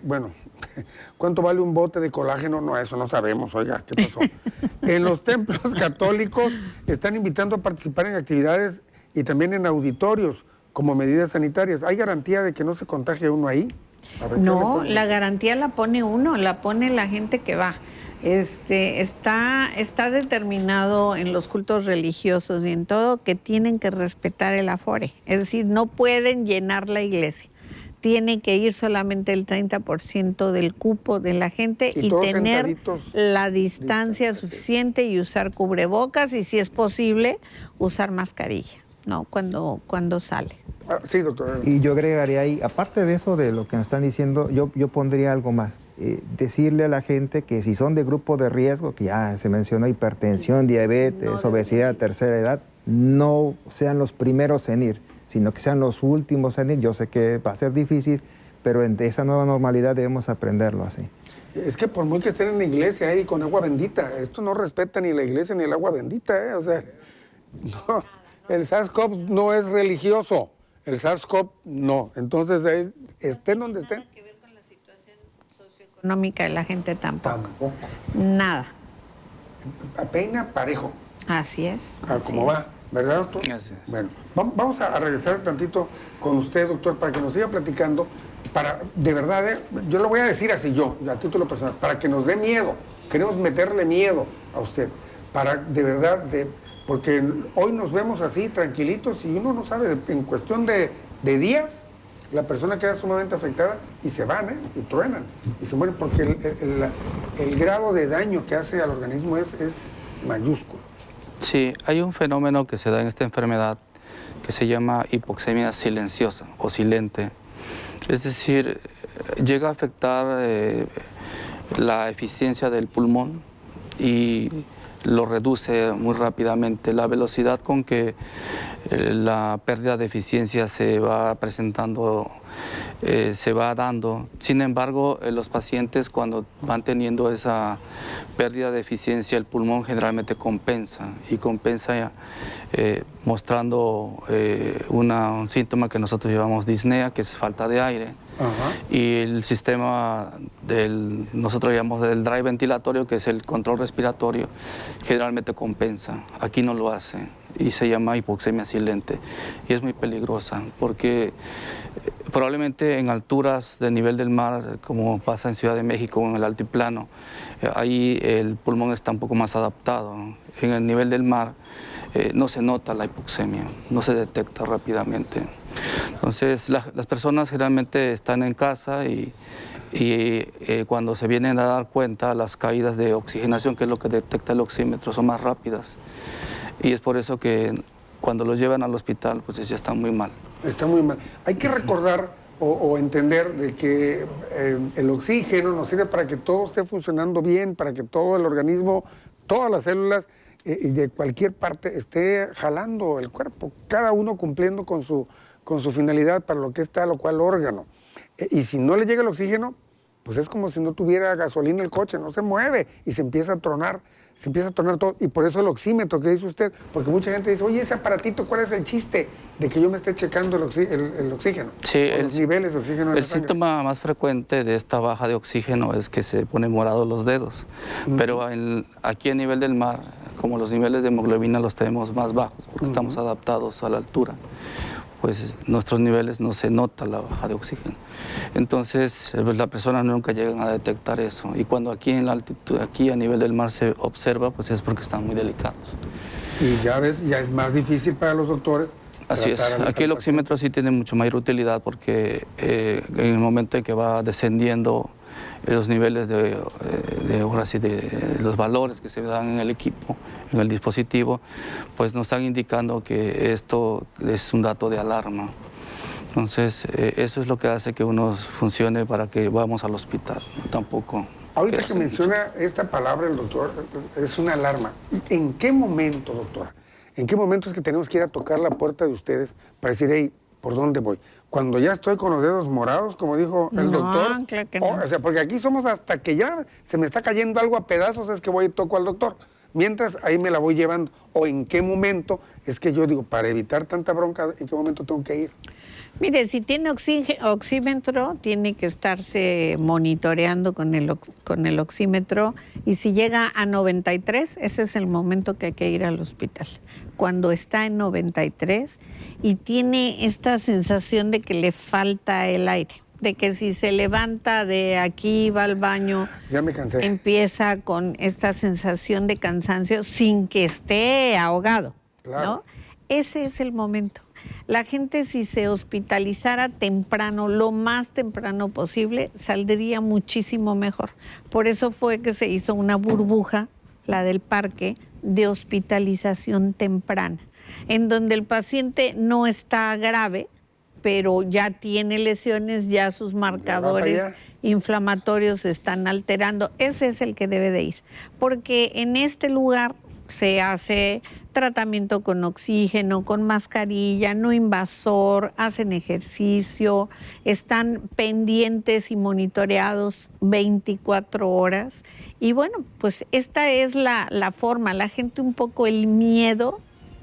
Bueno, ¿cuánto vale un bote de colágeno? No, eso no sabemos, oiga, ¿qué pasó? En los templos católicos están invitando a participar en actividades y también en auditorios como medidas sanitarias. ¿Hay garantía de que no se contagie uno ahí? No, la garantía la pone uno, la pone la gente que va. Está determinado en los cultos religiosos y en todo que tienen que respetar el afore. Es decir, no pueden llenar la iglesia. Tiene que ir solamente el 30% del cupo de la gente y tener la distancia suficiente y usar cubrebocas y, si es posible, usar mascarilla, ¿no? Cuando sale. Sí, doctor. Y yo agregaría ahí, aparte de eso, de lo que nos están diciendo, yo pondría algo más. Decirle a la gente que si son de grupo de riesgo, que ya se mencionó hipertensión, diabetes, obesidad, tercera edad, no sean los primeros en ir, sino que sean los últimos en ir. Yo sé que va a ser difícil, pero en esa nueva normalidad debemos aprenderlo así. Es que por muy que estén en la iglesia ahí con agua bendita, esto no respeta ni la iglesia ni el agua bendita, o sea, no, el SARS-CoV no es religioso, el SARS-CoV no, entonces estén donde estén. Nada que ver con la situación socioeconómica de la gente tampoco. Tampoco. Nada. Apenas parejo. Así es. Como va, ¿verdad, doctor? Gracias. Bueno, vamos a regresar tantito con usted, doctor, para que nos siga platicando, de verdad, yo lo voy a decir así yo, a título personal, para que nos dé miedo, queremos meterle miedo a usted, de verdad, porque hoy nos vemos así, tranquilitos, y uno no sabe, en cuestión de días, la persona queda sumamente afectada y se van, y truenan, y se mueren, porque el grado de daño que hace al organismo es mayúsculo. Sí, hay un fenómeno que se da en esta enfermedad que se llama hipoxemia silenciosa o silente. Es decir, llega a afectar la eficiencia del pulmón y lo reduce muy rápidamente. La velocidad con que la pérdida de eficiencia se va presentando, se va dando. Sin embargo, los pacientes cuando van teniendo esa pérdida de eficiencia, el pulmón generalmente compensa y compensa mostrando un síntoma que nosotros llamamos disnea, que es falta de aire. Ajá. Y el sistema nosotros llamamos del drive ventilatorio, que es el control respiratorio, generalmente compensa. Aquí no lo hace y se llama hipoxemia silente y es muy peligrosa porque probablemente en alturas de nivel del mar, como pasa en Ciudad de México, en el altiplano, ahí el pulmón está un poco más adaptado. En el nivel del mar no se nota la hipoxemia, no se detecta rápidamente. Entonces las personas generalmente están en casa y cuando se vienen a dar cuenta, las caídas de oxigenación, que es lo que detecta el oxímetro, son más rápidas. Y es por eso que cuando los llevan al hospital, pues ya están muy mal. Está muy mal. Hay que recordar o entender de que el oxígeno nos sirve para que todo esté funcionando bien, para que todo el organismo, todas las células de cualquier parte esté jalando el cuerpo, cada uno cumpliendo con su finalidad para lo que es tal o cual órgano. Y si no le llega el oxígeno, pues es como si no tuviera gasolina el coche, no se mueve y se empieza a tronar todo. Y por eso el oxímetro que dice usted, porque mucha gente dice, oye, ese aparatito, ¿cuál es el chiste de que yo me esté checando el oxígeno? Sí, los niveles de oxígeno en el la sangre. síntoma más frecuente de esta baja de oxígeno es que se ponen morados los dedos. Pero aquí a nivel del mar, como los niveles de hemoglobina los tenemos más bajos, porque estamos adaptados a la altura, pues nuestros niveles no se nota la baja de oxígeno. Entonces, pues, las personas nunca llegan a detectar eso. Y cuando aquí en la altitud, aquí a nivel del mar se observa, pues es porque están muy delicados. Y ya ves, ya es más difícil para los doctores. Así es. Aquí el oxímetro sí tiene mucho mayor utilidad porque en el momento en que va descendiendo los niveles de los valores que se dan en el equipo, en el dispositivo, pues nos están indicando que esto es un dato de alarma. Entonces, eso es lo que hace que uno funcione para que vamos al hospital. Tampoco. Ahorita que menciona esta palabra el doctor, es una alarma. ¿En qué momento, doctora? ¿En qué momento es que tenemos que ir a tocar la puerta de ustedes para decir, hey, ¿por dónde voy? Cuando ya estoy con los dedos morados, como dijo el doctor. Claro que no. O sea, porque aquí somos hasta que ya se me está cayendo algo a pedazos, es que voy y toco al doctor. Mientras ahí me la voy llevando. ¿O en qué momento es que yo digo, para evitar tanta bronca, en qué momento tengo que ir? Mire, si tiene oxímetro, tiene que estarse monitoreando con el oxímetro, y si llega a 93, ese es el momento que hay que ir al hospital. Cuando está en 93 y tiene esta sensación de que le falta el aire, de que si se levanta de aquí, va al baño, ya me cansé, empieza con esta sensación de cansancio sin que esté ahogado, claro, ¿no? Ese es el momento. La gente, si se hospitalizara temprano, lo más temprano posible, saldría muchísimo mejor. Por eso fue que se hizo una burbuja, la del parque, de hospitalización temprana, en donde el paciente no está grave, pero ya tiene lesiones, ya sus marcadores inflamatorios se están alterando. Ese es el que debe de ir, porque en este lugar se hace tratamiento con oxígeno, con mascarilla, no invasor, hacen ejercicio, están pendientes y monitoreados 24 horas. Y bueno, pues esta es la forma. La gente un poco el miedo,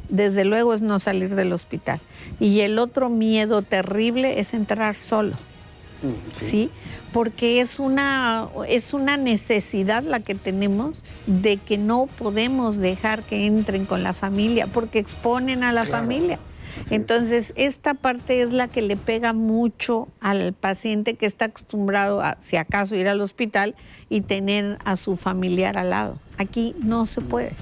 desde luego, es no salir del hospital. Y el otro miedo terrible es entrar solo. ¿Sí? Porque es una necesidad la que tenemos de que no podemos dejar que entren con la familia, porque exponen a la familia. Entonces, esta parte es la que le pega mucho al paciente que está acostumbrado a, si acaso, ir al hospital y tener a su familiar al lado. Aquí no se puede.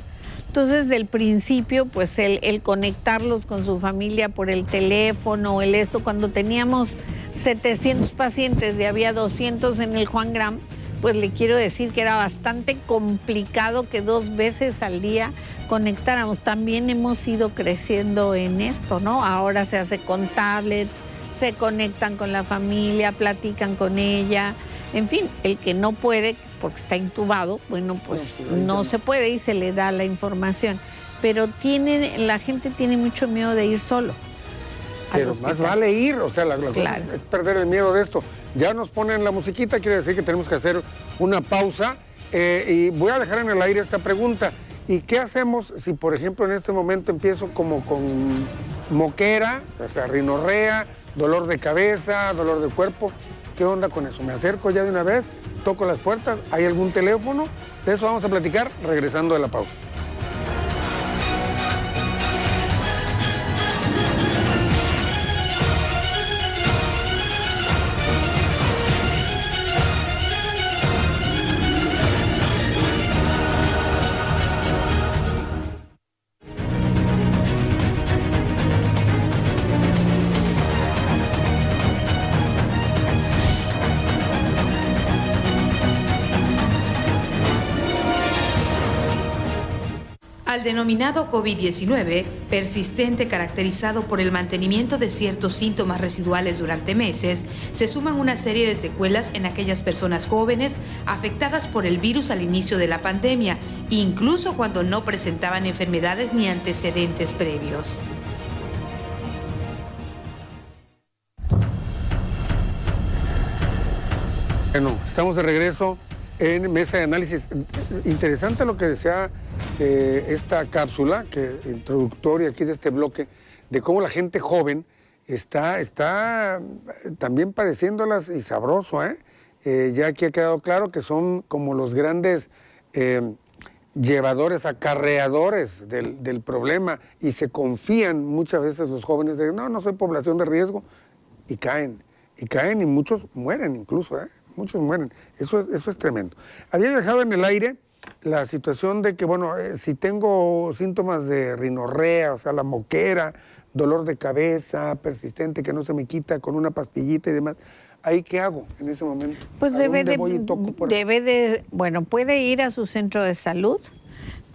Entonces, del principio, pues el conectarlos con su familia por el teléfono, cuando teníamos 700 pacientes y había 200 en el Juan Gram, pues le quiero decir que era bastante complicado que 2 veces al día conectáramos. También hemos ido creciendo en esto, ¿no? Ahora se hace con tablets, se conectan con la familia, platican con ella. En fin, el que no puede, porque está intubado, bueno, pues no se puede y se le da la información. Pero la gente tiene mucho miedo de ir solo. Pero más vale ir, o sea, la cosa es perder el miedo de esto. Ya nos ponen la musiquita, quiere decir que tenemos que hacer una pausa. Y voy a dejar en el aire esta pregunta. ¿Y qué hacemos si, por ejemplo, en este momento empiezo como con moquera, o sea, rinorrea, dolor de cabeza, dolor de cuerpo? ¿Qué onda con eso? ¿Me acerco ya de una vez? ¿Toco las puertas? ¿Hay algún teléfono? De eso vamos a platicar regresando de la pausa. Al denominado COVID-19, persistente caracterizado por el mantenimiento de ciertos síntomas residuales durante meses, se suman una serie de secuelas en aquellas personas jóvenes afectadas por el virus al inicio de la pandemia, incluso cuando no presentaban enfermedades ni antecedentes previos. Bueno, estamos de regreso en Mesa de Análisis. Interesante lo que decía esta cápsula introductoria aquí de este bloque, de cómo la gente joven está también padeciéndolas y sabroso, ya aquí ha quedado claro que son como los grandes llevadores, acarreadores del problema, y se confían muchas veces los jóvenes de no soy población de riesgo, y caen y muchos mueren incluso, muchos mueren. Eso es tremendo. Había dejado en el aire la situación de que, bueno, si tengo síntomas de rinorrea, o sea, la moquera, dolor de cabeza persistente que no se me quita con una pastillita y demás, ¿ahí qué hago en ese momento? Pues puede ir a su centro de salud,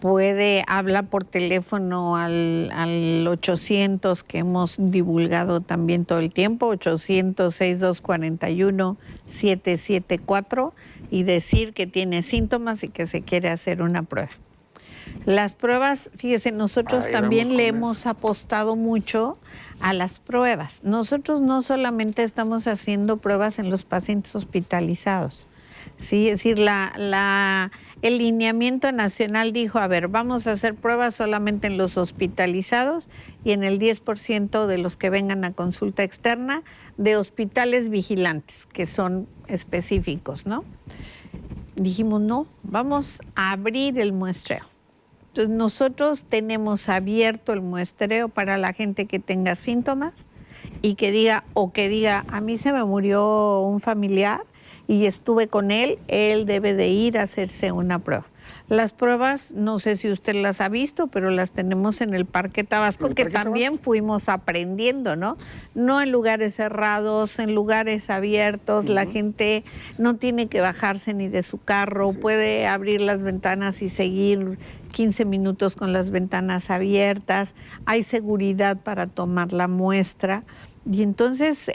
puede hablar por teléfono al 800 que hemos divulgado también todo el tiempo, 800-6241-774, y decir que tiene síntomas y que se quiere hacer una prueba. Las pruebas, fíjese, nosotros también le hemos apostado mucho a las pruebas. Nosotros no solamente estamos haciendo pruebas en los pacientes hospitalizados, ¿sí? Es decir, el lineamiento nacional dijo, a ver, vamos a hacer pruebas solamente en los hospitalizados y en el 10% de los que vengan a consulta externa de hospitales vigilantes, que son específicos, ¿no? Dijimos, no, vamos a abrir el muestreo. Entonces, nosotros tenemos abierto el muestreo para la gente que tenga síntomas y que diga, a mí se me murió un familiar y estuve con él debe de ir a hacerse una prueba. Las pruebas, no sé si usted las ha visto, pero las tenemos en el Parque Tabasco, que también fuimos aprendiendo, ¿no? No en lugares cerrados, en lugares abiertos. La gente no tiene que bajarse ni de su carro, puede abrir las ventanas y seguir 15 minutos con las ventanas abiertas. Hay seguridad para tomar la muestra. Y entonces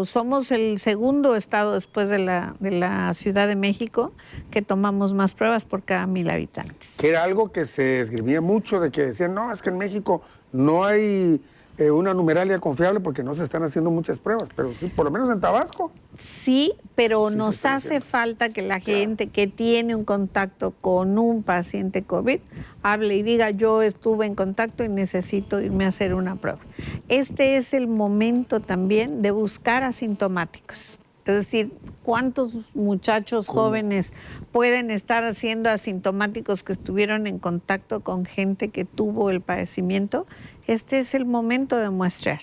somos el segundo estado después de la Ciudad de México que tomamos más pruebas por cada 1,000 habitantes. Que era algo que se escribía mucho, de que decían, no, es que en México no hay una numeralia confiable porque no se están haciendo muchas pruebas, pero sí, por lo menos en Tabasco. Sí, pero sí, nos hace falta que la gente que tiene un contacto con un paciente COVID hable y diga, yo estuve en contacto y necesito irme a hacer una prueba. Este es el momento también de buscar asintomáticos. Es decir, ¿cuántos muchachos jóvenes pueden estar siendo asintomáticos que estuvieron en contacto con gente que tuvo el padecimiento? Este es el momento de muestrear.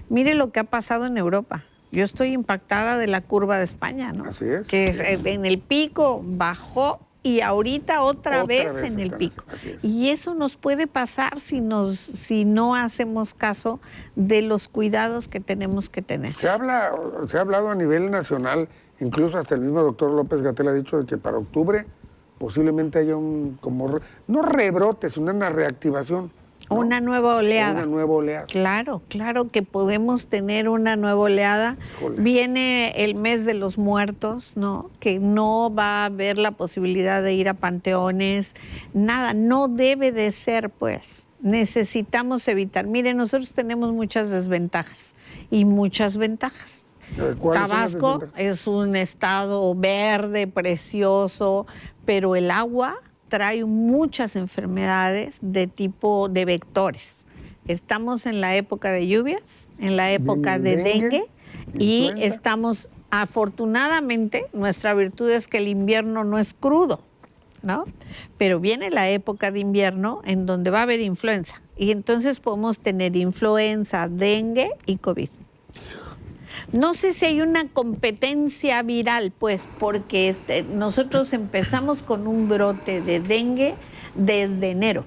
Mire lo que ha pasado en Europa. Yo estoy impactada de la curva de España, ¿no? Así es. Que en el pico bajó y ahorita otra vez en el pico. Y eso nos puede pasar si no hacemos caso de los cuidados que tenemos que tener. Se ha hablado a nivel nacional, incluso hasta el mismo doctor López-Gatell ha dicho de que para octubre posiblemente haya no rebrotes, una reactivación. ¿no? Una nueva oleada. Una nueva oleada. Claro, claro que podemos tener una nueva oleada. Híjole. Viene el mes de los muertos, ¿no? Que no va a haber la posibilidad de ir a panteones, nada, no debe de ser, pues. Necesitamos evitar. Mire, nosotros tenemos muchas desventajas y muchas ventajas. Tabasco es un estado verde, precioso, pero el agua trae muchas enfermedades de tipo de vectores. Estamos en la época de lluvias, en la época de dengue y influenza. estamos, afortunadamente, nuestra virtud es que el invierno no es crudo, ¿no? Pero viene la época de invierno en donde va a haber influenza y entonces podemos tener influenza, dengue y COVID. No sé si hay una competencia viral, pues, porque nosotros empezamos con un brote de dengue desde enero.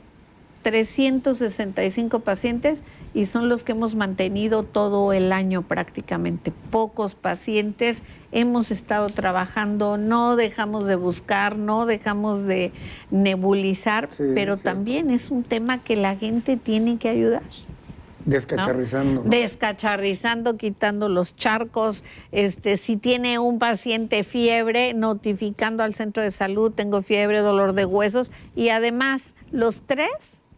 365 pacientes y son los que hemos mantenido todo el año prácticamente. Pocos pacientes, hemos estado trabajando, no dejamos de buscar, no dejamos de nebulizar, Sí, pero sí. también es un tema que la gente tiene que ayudar. Descacharrizando. ¿no? Descacharrizando, quitando los charcos. Si tiene un paciente fiebre, notificando al centro de salud, tengo fiebre, dolor de huesos. Y además, los tres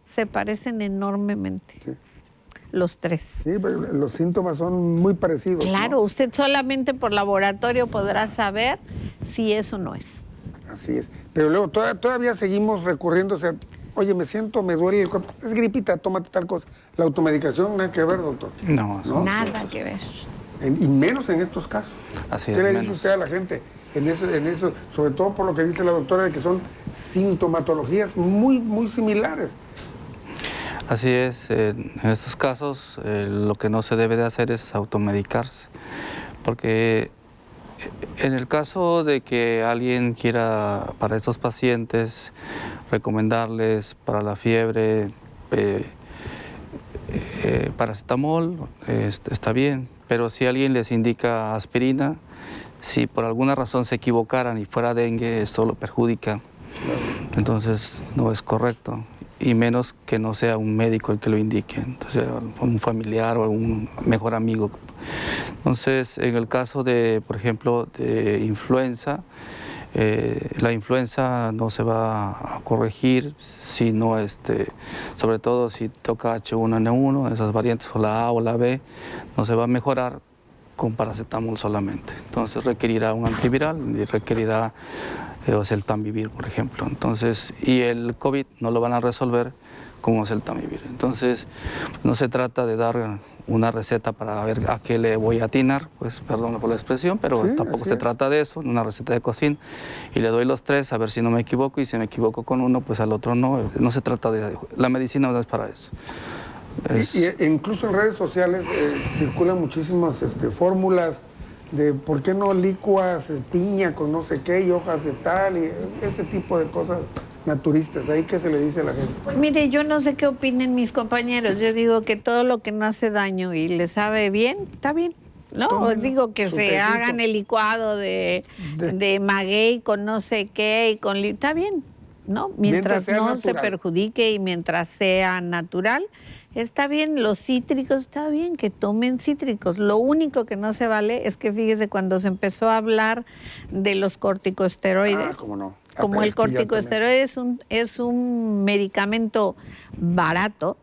se parecen enormemente. Sí. Los tres. Sí, pero los síntomas son muy parecidos. Claro, ¿no? usted solamente por laboratorio podrá saber si eso no es. Así es. Pero luego todavía seguimos recurriendo, o sea, oye, me duele el cuerpo, es gripita, tómate tal cosa. La automedicación, nada que ver, doctor. No, ¿No? Nada que ver. Y menos en estos casos. Así ¿Qué es, le dice menos. usted a la gente en eso? Sobre todo por lo que dice la doctora, de que son sintomatologías muy, muy similares. Así es, en estos casos lo que no se debe de hacer es automedicarse, porque en el caso de que alguien quiera para estos pacientes recomendarles para la fiebre paracetamol, está bien, pero si alguien les indica aspirina, si por alguna razón se equivocaran y fuera dengue, esto lo perjudica, entonces no es correcto. Y menos que no sea un médico el que lo indique, entonces un familiar o un mejor amigo. Entonces, en el caso de, por ejemplo, de influenza, la influenza no se va a corregir si no, sobre todo si toca H1N1, esas variantes, o la A o la B, no se va a mejorar con paracetamol solamente. Entonces requerirá un antiviral y requerirá oseltamivir, por ejemplo. Entonces, y el COVID no lo van a resolver con oseltamivir. Entonces, no se trata de dar una receta para ver a qué le voy a atinar, pues perdón por la expresión, pero Sí, tampoco así se es. trata de eso, una receta de cocina, y le doy los tres a ver si no me equivoco, y si me equivoco con uno, pues al otro no. No se trata de... La medicina no es para eso. Y incluso en redes sociales circulan muchísimas fórmulas de por qué no licuas piña con no sé qué y hojas de tal, y ese tipo de cosas naturistas. ¿Ahí qué se le dice a la gente? Mire, yo no sé qué opinen mis compañeros. Yo digo que todo lo que no hace daño y le sabe bien, está bien. No, Tómenlo, digo que su se tecito. hagan el licuado de maguey con no sé qué y con... Está bien, ¿no? Mientras sea no se natural. perjudique y mientras sea natural, está bien. Los cítricos, está bien que tomen cítricos. Lo único que no se vale es que, fíjese, cuando se empezó a hablar de los corticosteroides, cómo no. como pero el es que ya corticosteroide es un medicamento barato,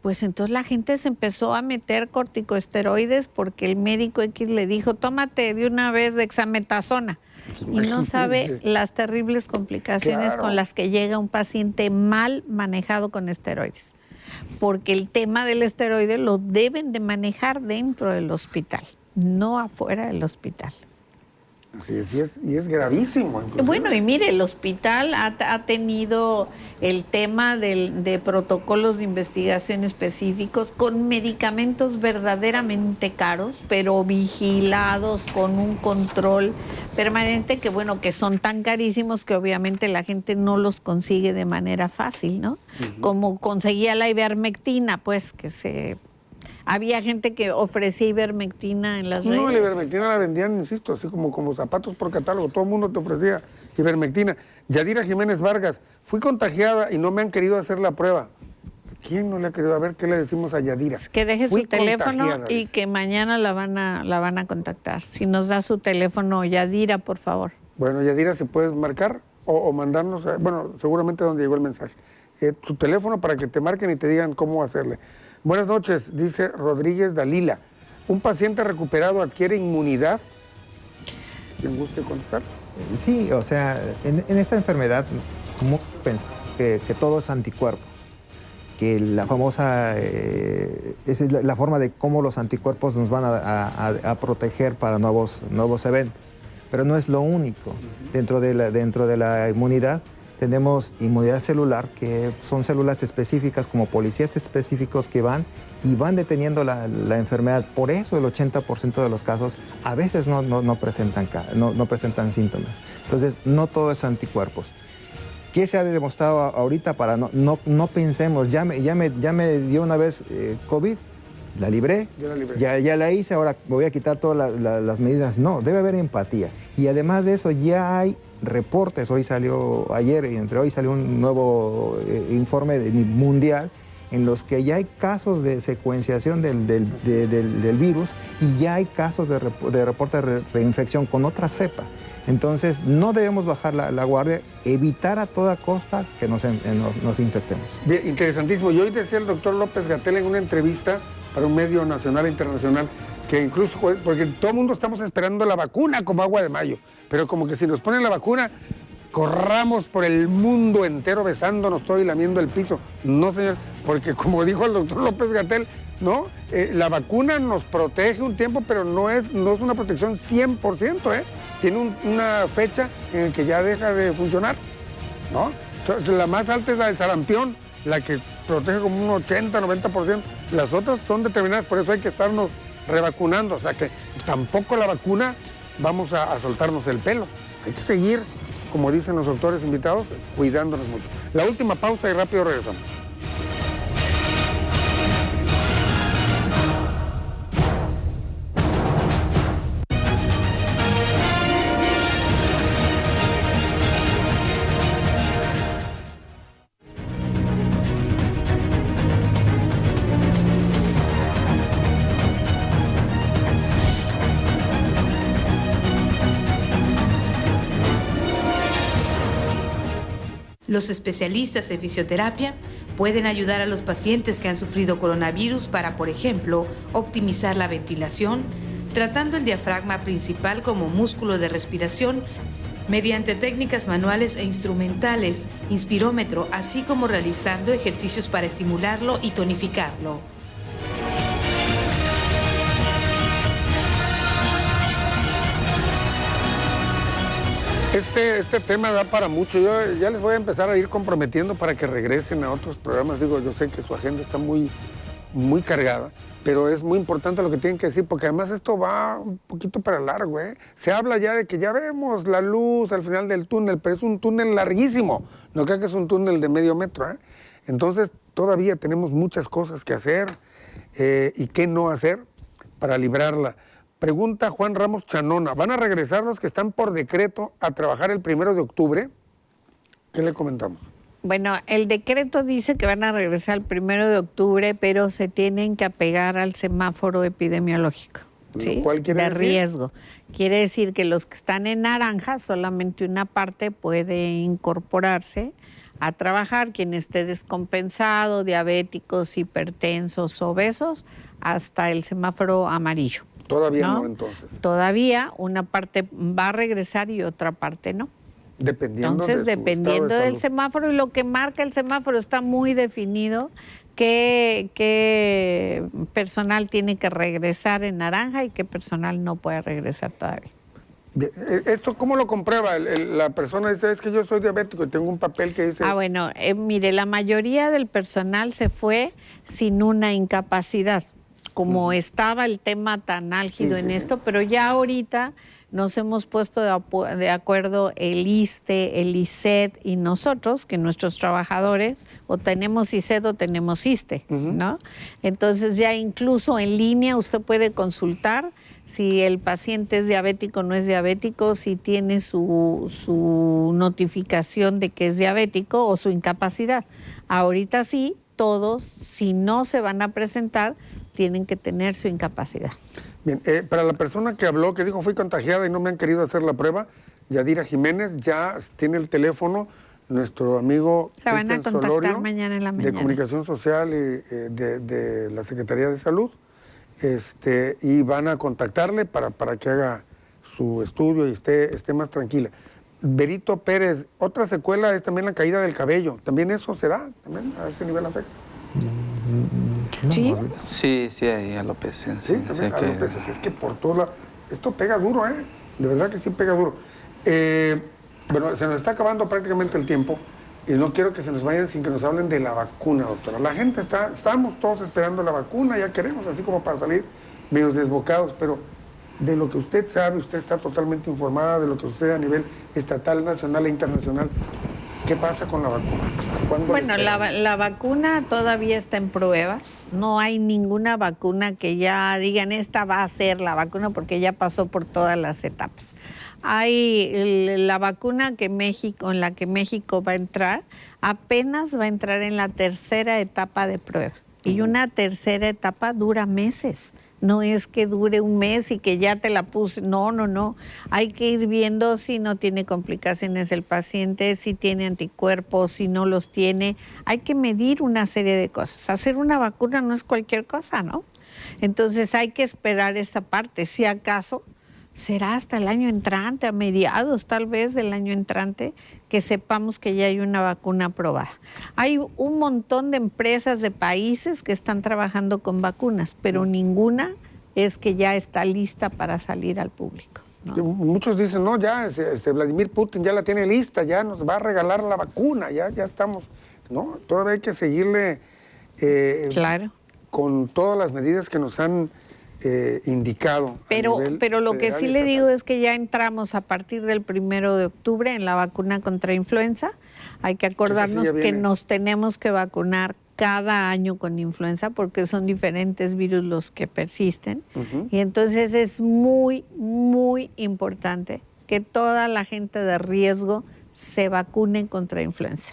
pues entonces la gente se empezó a meter corticosteroides porque el médico X le dijo, tómate de una vez dexametasona. Y no sabe Imagínense. las terribles complicaciones Claro. con las que llega un paciente mal manejado con esteroides. Porque el tema del esteroide lo deben de manejar dentro del hospital, no afuera del hospital. Así es, y es gravísimo. inclusive. Bueno, y mire, el hospital ha tenido el tema de protocolos de investigación específicos con medicamentos verdaderamente caros, pero vigilados con un control permanente que, bueno, que son tan carísimos que obviamente la gente no los consigue de manera fácil, ¿no? Como conseguía la ivermectina, pues, que se Había gente que ofrecía ivermectina en las redes. No, la ivermectina la vendían, insisto, así como zapatos por catálogo. Todo el mundo te ofrecía ivermectina. Yadira Jiménez Vargas, fui contagiada y no me han querido hacer la prueba. ¿Quién no le ha querido? A ver, ¿qué le decimos a Yadira? Que deje Fui su teléfono y dice. que mañana la van a contactar. Si nos da su teléfono, Yadira, por favor. Bueno, Yadira, si puedes marcar o mandarnos, bueno, seguramente donde llegó el mensaje. Tu teléfono para que te marquen y te digan cómo hacerle. Buenas noches, dice Rodríguez Dalila. ¿Un paciente recuperado adquiere inmunidad? ¿Quién guste contestar? Sí, o sea, en esta enfermedad, ¿cómo pensar que todo es anticuerpo? Que la famosa, esa es la forma de cómo los anticuerpos nos van a proteger para nuevos eventos. Pero no es lo único. Dentro de la inmunidad tenemos inmunidad celular, que son células específicas como policías específicos que van deteniendo la enfermedad. Por eso el 80% de los casos a veces no presentan síntomas. Entonces, no todo es anticuerpos. ¿Qué se ha demostrado ahorita para no pensemos, ya me dio una vez COVID, la libré, ya la hice, ahora me voy a quitar todas las medidas? No, debe haber empatía. Y además de eso ya hay reportes, ayer y entre hoy salió un nuevo informe mundial en los que ya hay casos de secuenciación del virus y ya hay casos de reporte de reinfección con otra cepa. Entonces, no debemos bajar la guardia, evitar a toda costa que nos infectemos. Bien, interesantísimo. Y hoy decía el doctor López-Gatell en una entrevista para un medio nacional e internacional que incluso, porque todo el mundo estamos esperando la vacuna como agua de mayo, pero como que si nos ponen la vacuna, corramos por el mundo entero besándonos todo y lamiendo el piso. No, señor, porque como dijo el doctor López-Gatell, ¿no? La vacuna nos protege un tiempo, pero no es una protección 100%, ¿eh? Tiene una fecha en la que ya deja de funcionar, ¿no? Entonces, la más alta es la del sarampión, la que protege como un 80-90%. Las otras son determinadas, por eso hay que estarnos revacunando. O sea que tampoco la vacuna vamos a soltarnos el pelo. Hay que seguir, como dicen los doctores invitados, cuidándonos mucho. La última pausa y rápido regresamos. Los especialistas en fisioterapia pueden ayudar a los pacientes que han sufrido coronavirus para, por ejemplo, optimizar la ventilación, tratando el diafragma principal como músculo de respiración mediante técnicas manuales e instrumentales, inspirómetro, así como realizando ejercicios para estimularlo y tonificarlo. Este tema da para mucho. Yo ya les voy a empezar a ir comprometiendo para que regresen a otros programas. Digo, yo sé que su agenda está muy cargada, pero es muy importante lo que tienen que decir, porque además esto va un poquito para largo, ¿eh? Se habla ya de que ya vemos la luz al final del túnel, pero es un túnel larguísimo. No creo que es un túnel de medio metro, ¿eh? Entonces, todavía tenemos muchas cosas que hacer y qué no hacer para librarla. Pregunta Juan Ramos Chanona, ¿van a regresar los que están por decreto a trabajar el 1 de octubre? ¿Qué le comentamos? Bueno, el decreto dice que van a regresar el 1 de octubre, pero se tienen que apegar al semáforo epidemiológico, ¿sí? ¿Lo cual quiere de decir? riesgo. Quiere decir que los que están en naranja, solamente una parte puede incorporarse a trabajar, quien esté descompensado, diabéticos, hipertensos, obesos, hasta el semáforo amarillo. Todavía no, entonces. Todavía una parte va a regresar y otra parte no. Dependiendo Dependiendo del semáforo, y lo que marca el semáforo está muy definido, qué personal tiene que regresar en naranja y qué personal no puede regresar todavía. ¿Esto cómo lo comprueba? La persona dice, es que yo soy diabético y tengo un papel que dice... Bueno, mire, la mayoría del personal se fue sin una incapacidad. como estaba el tema tan álgido en esto, pero ya ahorita nos hemos puesto de acuerdo el ISSSTE, el ISED y nosotros, que nuestros trabajadores o tenemos ISED o tenemos ISSSTE, ¿no? Entonces ya incluso en línea usted puede consultar si el paciente es diabético o no es diabético, si tiene su notificación de que es diabético o su incapacidad. Ahorita sí, todos, si no se van a presentar, tienen que tener su incapacidad. Bien, para la persona que habló, que dijo fui contagiada y no me han querido hacer la prueba, Yadira Jiménez, ya tiene el teléfono, nuestro amigo Se van a Cristian contactar Solorio, mañana en la mañana. de Comunicación Social y de la Secretaría de Salud, y van a contactarle para que haga su estudio y esté más tranquila. Berito Pérez, otra secuela es también la caída del cabello. ¿También eso se da? ¿También a ese nivel afecta? ¿Sí? Sí, hay alopecia. Sí, también alopecia. Es que por todos lados. Esto pega duro, ¿eh? De verdad que sí pega duro. Bueno, se nos está acabando prácticamente el tiempo y no quiero que se nos vayan sin que nos hablen de la vacuna, doctora. La gente estamos todos esperando la vacuna, ya queremos, así como para salir medio desbocados, pero de lo que usted sabe, usted está totalmente informada de lo que sucede a nivel estatal, nacional e internacional. ¿Qué pasa con la vacuna? Bueno, la vacuna todavía está en pruebas. No hay ninguna vacuna que ya digan esta va a ser la vacuna porque ya pasó por todas las etapas. Hay la vacuna en la que México va a entrar, apenas va a entrar en la tercera etapa de prueba. Y una tercera etapa dura meses. No es que dure un mes y que ya te la puse. No. Hay que ir viendo si no tiene complicaciones el paciente, si tiene anticuerpos, si no los tiene. Hay que medir una serie de cosas. Hacer una vacuna no es cualquier cosa, ¿no? Entonces hay que esperar esa parte. Si acaso será hasta el año entrante, a mediados tal vez del año entrante, que sepamos que ya hay una vacuna aprobada. Hay un montón de empresas de países que están trabajando con vacunas, pero ninguna es que ya está lista para salir al público, ¿no? Muchos dicen, no, ya Vladimir Putin ya la tiene lista, ya nos va a regalar la vacuna, ya estamos. No, todavía hay que seguirle claro, con todas las medidas que nos han indicado. Pero lo que sí le digo es que ya entramos a partir del 1 de octubre en la vacuna contra influenza. Hay que acordarnos que nos tenemos que vacunar cada año con influenza porque son diferentes virus los que persisten. Y entonces es muy, muy importante que toda la gente de riesgo se vacune contra influenza.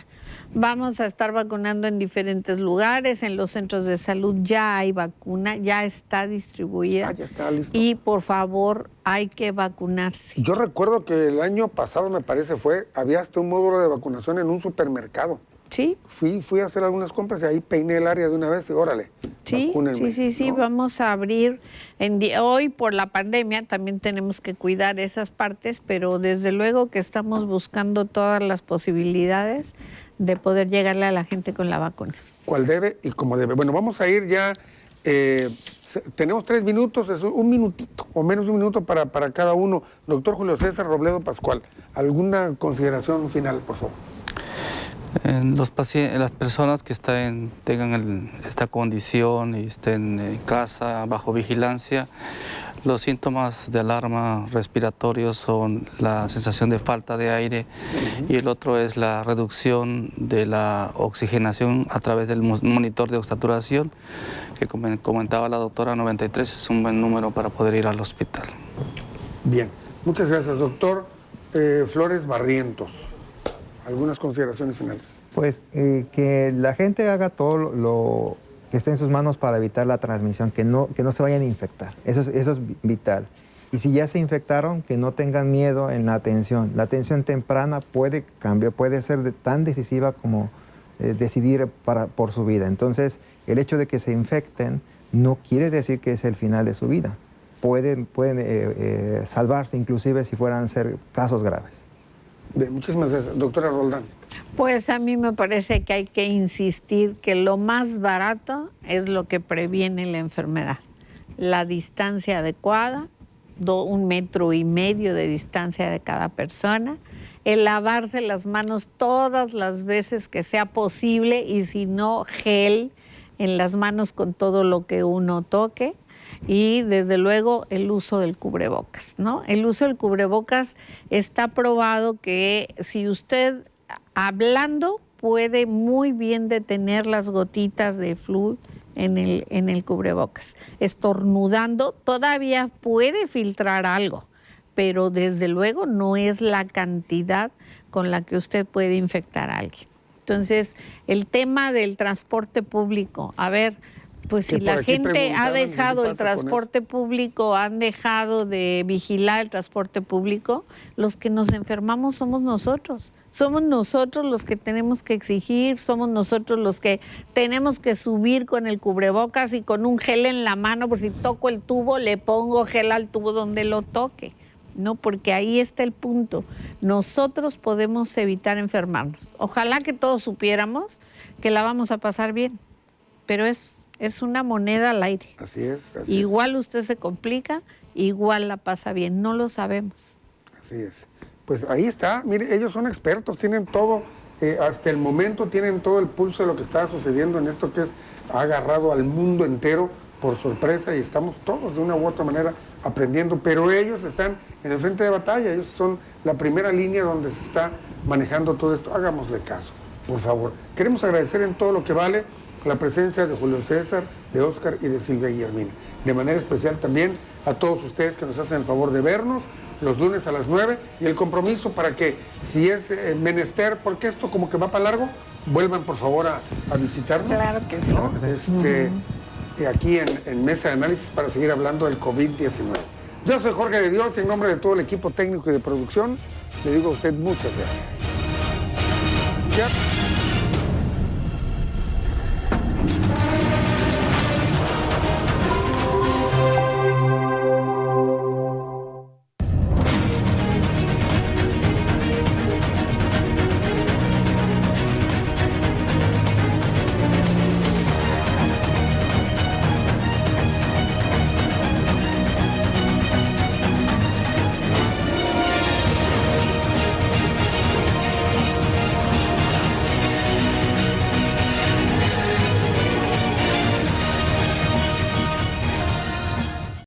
Vamos a estar vacunando en diferentes lugares, en los centros de salud ya hay vacuna, ya está distribuida. Ya está listo. Y por favor, hay que vacunarse. Yo recuerdo que el año pasado, me parece, había hasta un módulo de vacunación en un supermercado. Sí. Fui a hacer algunas compras y ahí peiné el área de una vez y órale, vacúnenme, Sí, ¿no? vamos a abrir. Hoy por la pandemia también tenemos que cuidar esas partes, pero desde luego que estamos buscando todas las posibilidades de poder llegarle a la gente con la vacuna. ¿Cuál debe y cómo debe? Bueno, vamos a ir ya, tenemos 3 minutos, es un minutito o menos de un minuto para cada uno. Doctor Julio César Robledo Pascual, ¿alguna consideración final, por favor? Las personas que tengan esta condición y estén en casa bajo vigilancia, los síntomas de alarma respiratorios son la sensación de falta de aire y el otro es la reducción de la oxigenación a través del monitor de oxaturación, que comentaba la doctora, 93 es un buen número para poder ir al hospital. Bien, muchas gracias, doctor Flores Barrientos. ¿Algunas consideraciones finales? Pues que la gente haga todo lo que esté en sus manos para evitar la transmisión, que no se vayan a infectar. Eso es vital. Y si ya se infectaron, que no tengan miedo en la atención. La atención temprana puede cambiar, puede ser tan decisiva como decidir por su vida. Entonces, el hecho de que se infecten no quiere decir que es el final de su vida. Pueden salvarse, inclusive si fueran a ser casos graves. Bien, muchísimas gracias. Doctora Roldán. Pues a mí me parece que hay que insistir que lo más barato es lo que previene la enfermedad. La distancia adecuada, 1,5 metros de distancia de cada persona, el lavarse las manos todas las veces que sea posible y si no, gel en las manos con todo lo que uno toque. Y desde luego el uso del cubrebocas, ¿no? El uso del cubrebocas está probado que si usted hablando puede muy bien detener las gotitas de flu en el cubrebocas. Estornudando todavía puede filtrar algo, pero desde luego no es la cantidad con la que usted puede infectar a alguien. Entonces, el tema del transporte público, a ver, pues si la gente ha dejado el transporte público, han dejado de vigilar el transporte público, los que nos enfermamos somos nosotros. Somos nosotros los que tenemos que exigir, somos nosotros los que tenemos que subir con el cubrebocas y con un gel en la mano, por si toco el tubo, le pongo gel al tubo donde lo toque, ¿no? Porque ahí está el punto. Nosotros podemos evitar enfermarnos. Ojalá que todos supiéramos que la vamos a pasar bien, pero es una moneda al aire. Así es. Igual usted se complica, igual la pasa bien, no lo sabemos. Así es. Pues ahí está, mire, ellos son expertos, tienen todo, hasta el momento tienen todo el pulso de lo que está sucediendo en esto que ha agarrado al mundo entero por sorpresa y estamos todos de una u otra manera aprendiendo, pero ellos están en el frente de batalla, ellos son la primera línea donde se está manejando todo esto. Hagámosle caso, por favor. Queremos agradecer en todo lo que vale la presencia de Julio César, de Óscar y de Silvia Guillermina. De manera especial también a todos ustedes que nos hacen el favor de vernos los lunes a las 9 y el compromiso para que si es menester, porque esto como que va para largo, vuelvan por favor a visitarnos. Claro que sí. ¿No? Aquí en Mesa de Análisis para seguir hablando del COVID-19. Yo soy Jorge de Dios y en nombre de todo el equipo técnico y de producción le digo a usted muchas gracias. ¿Ya?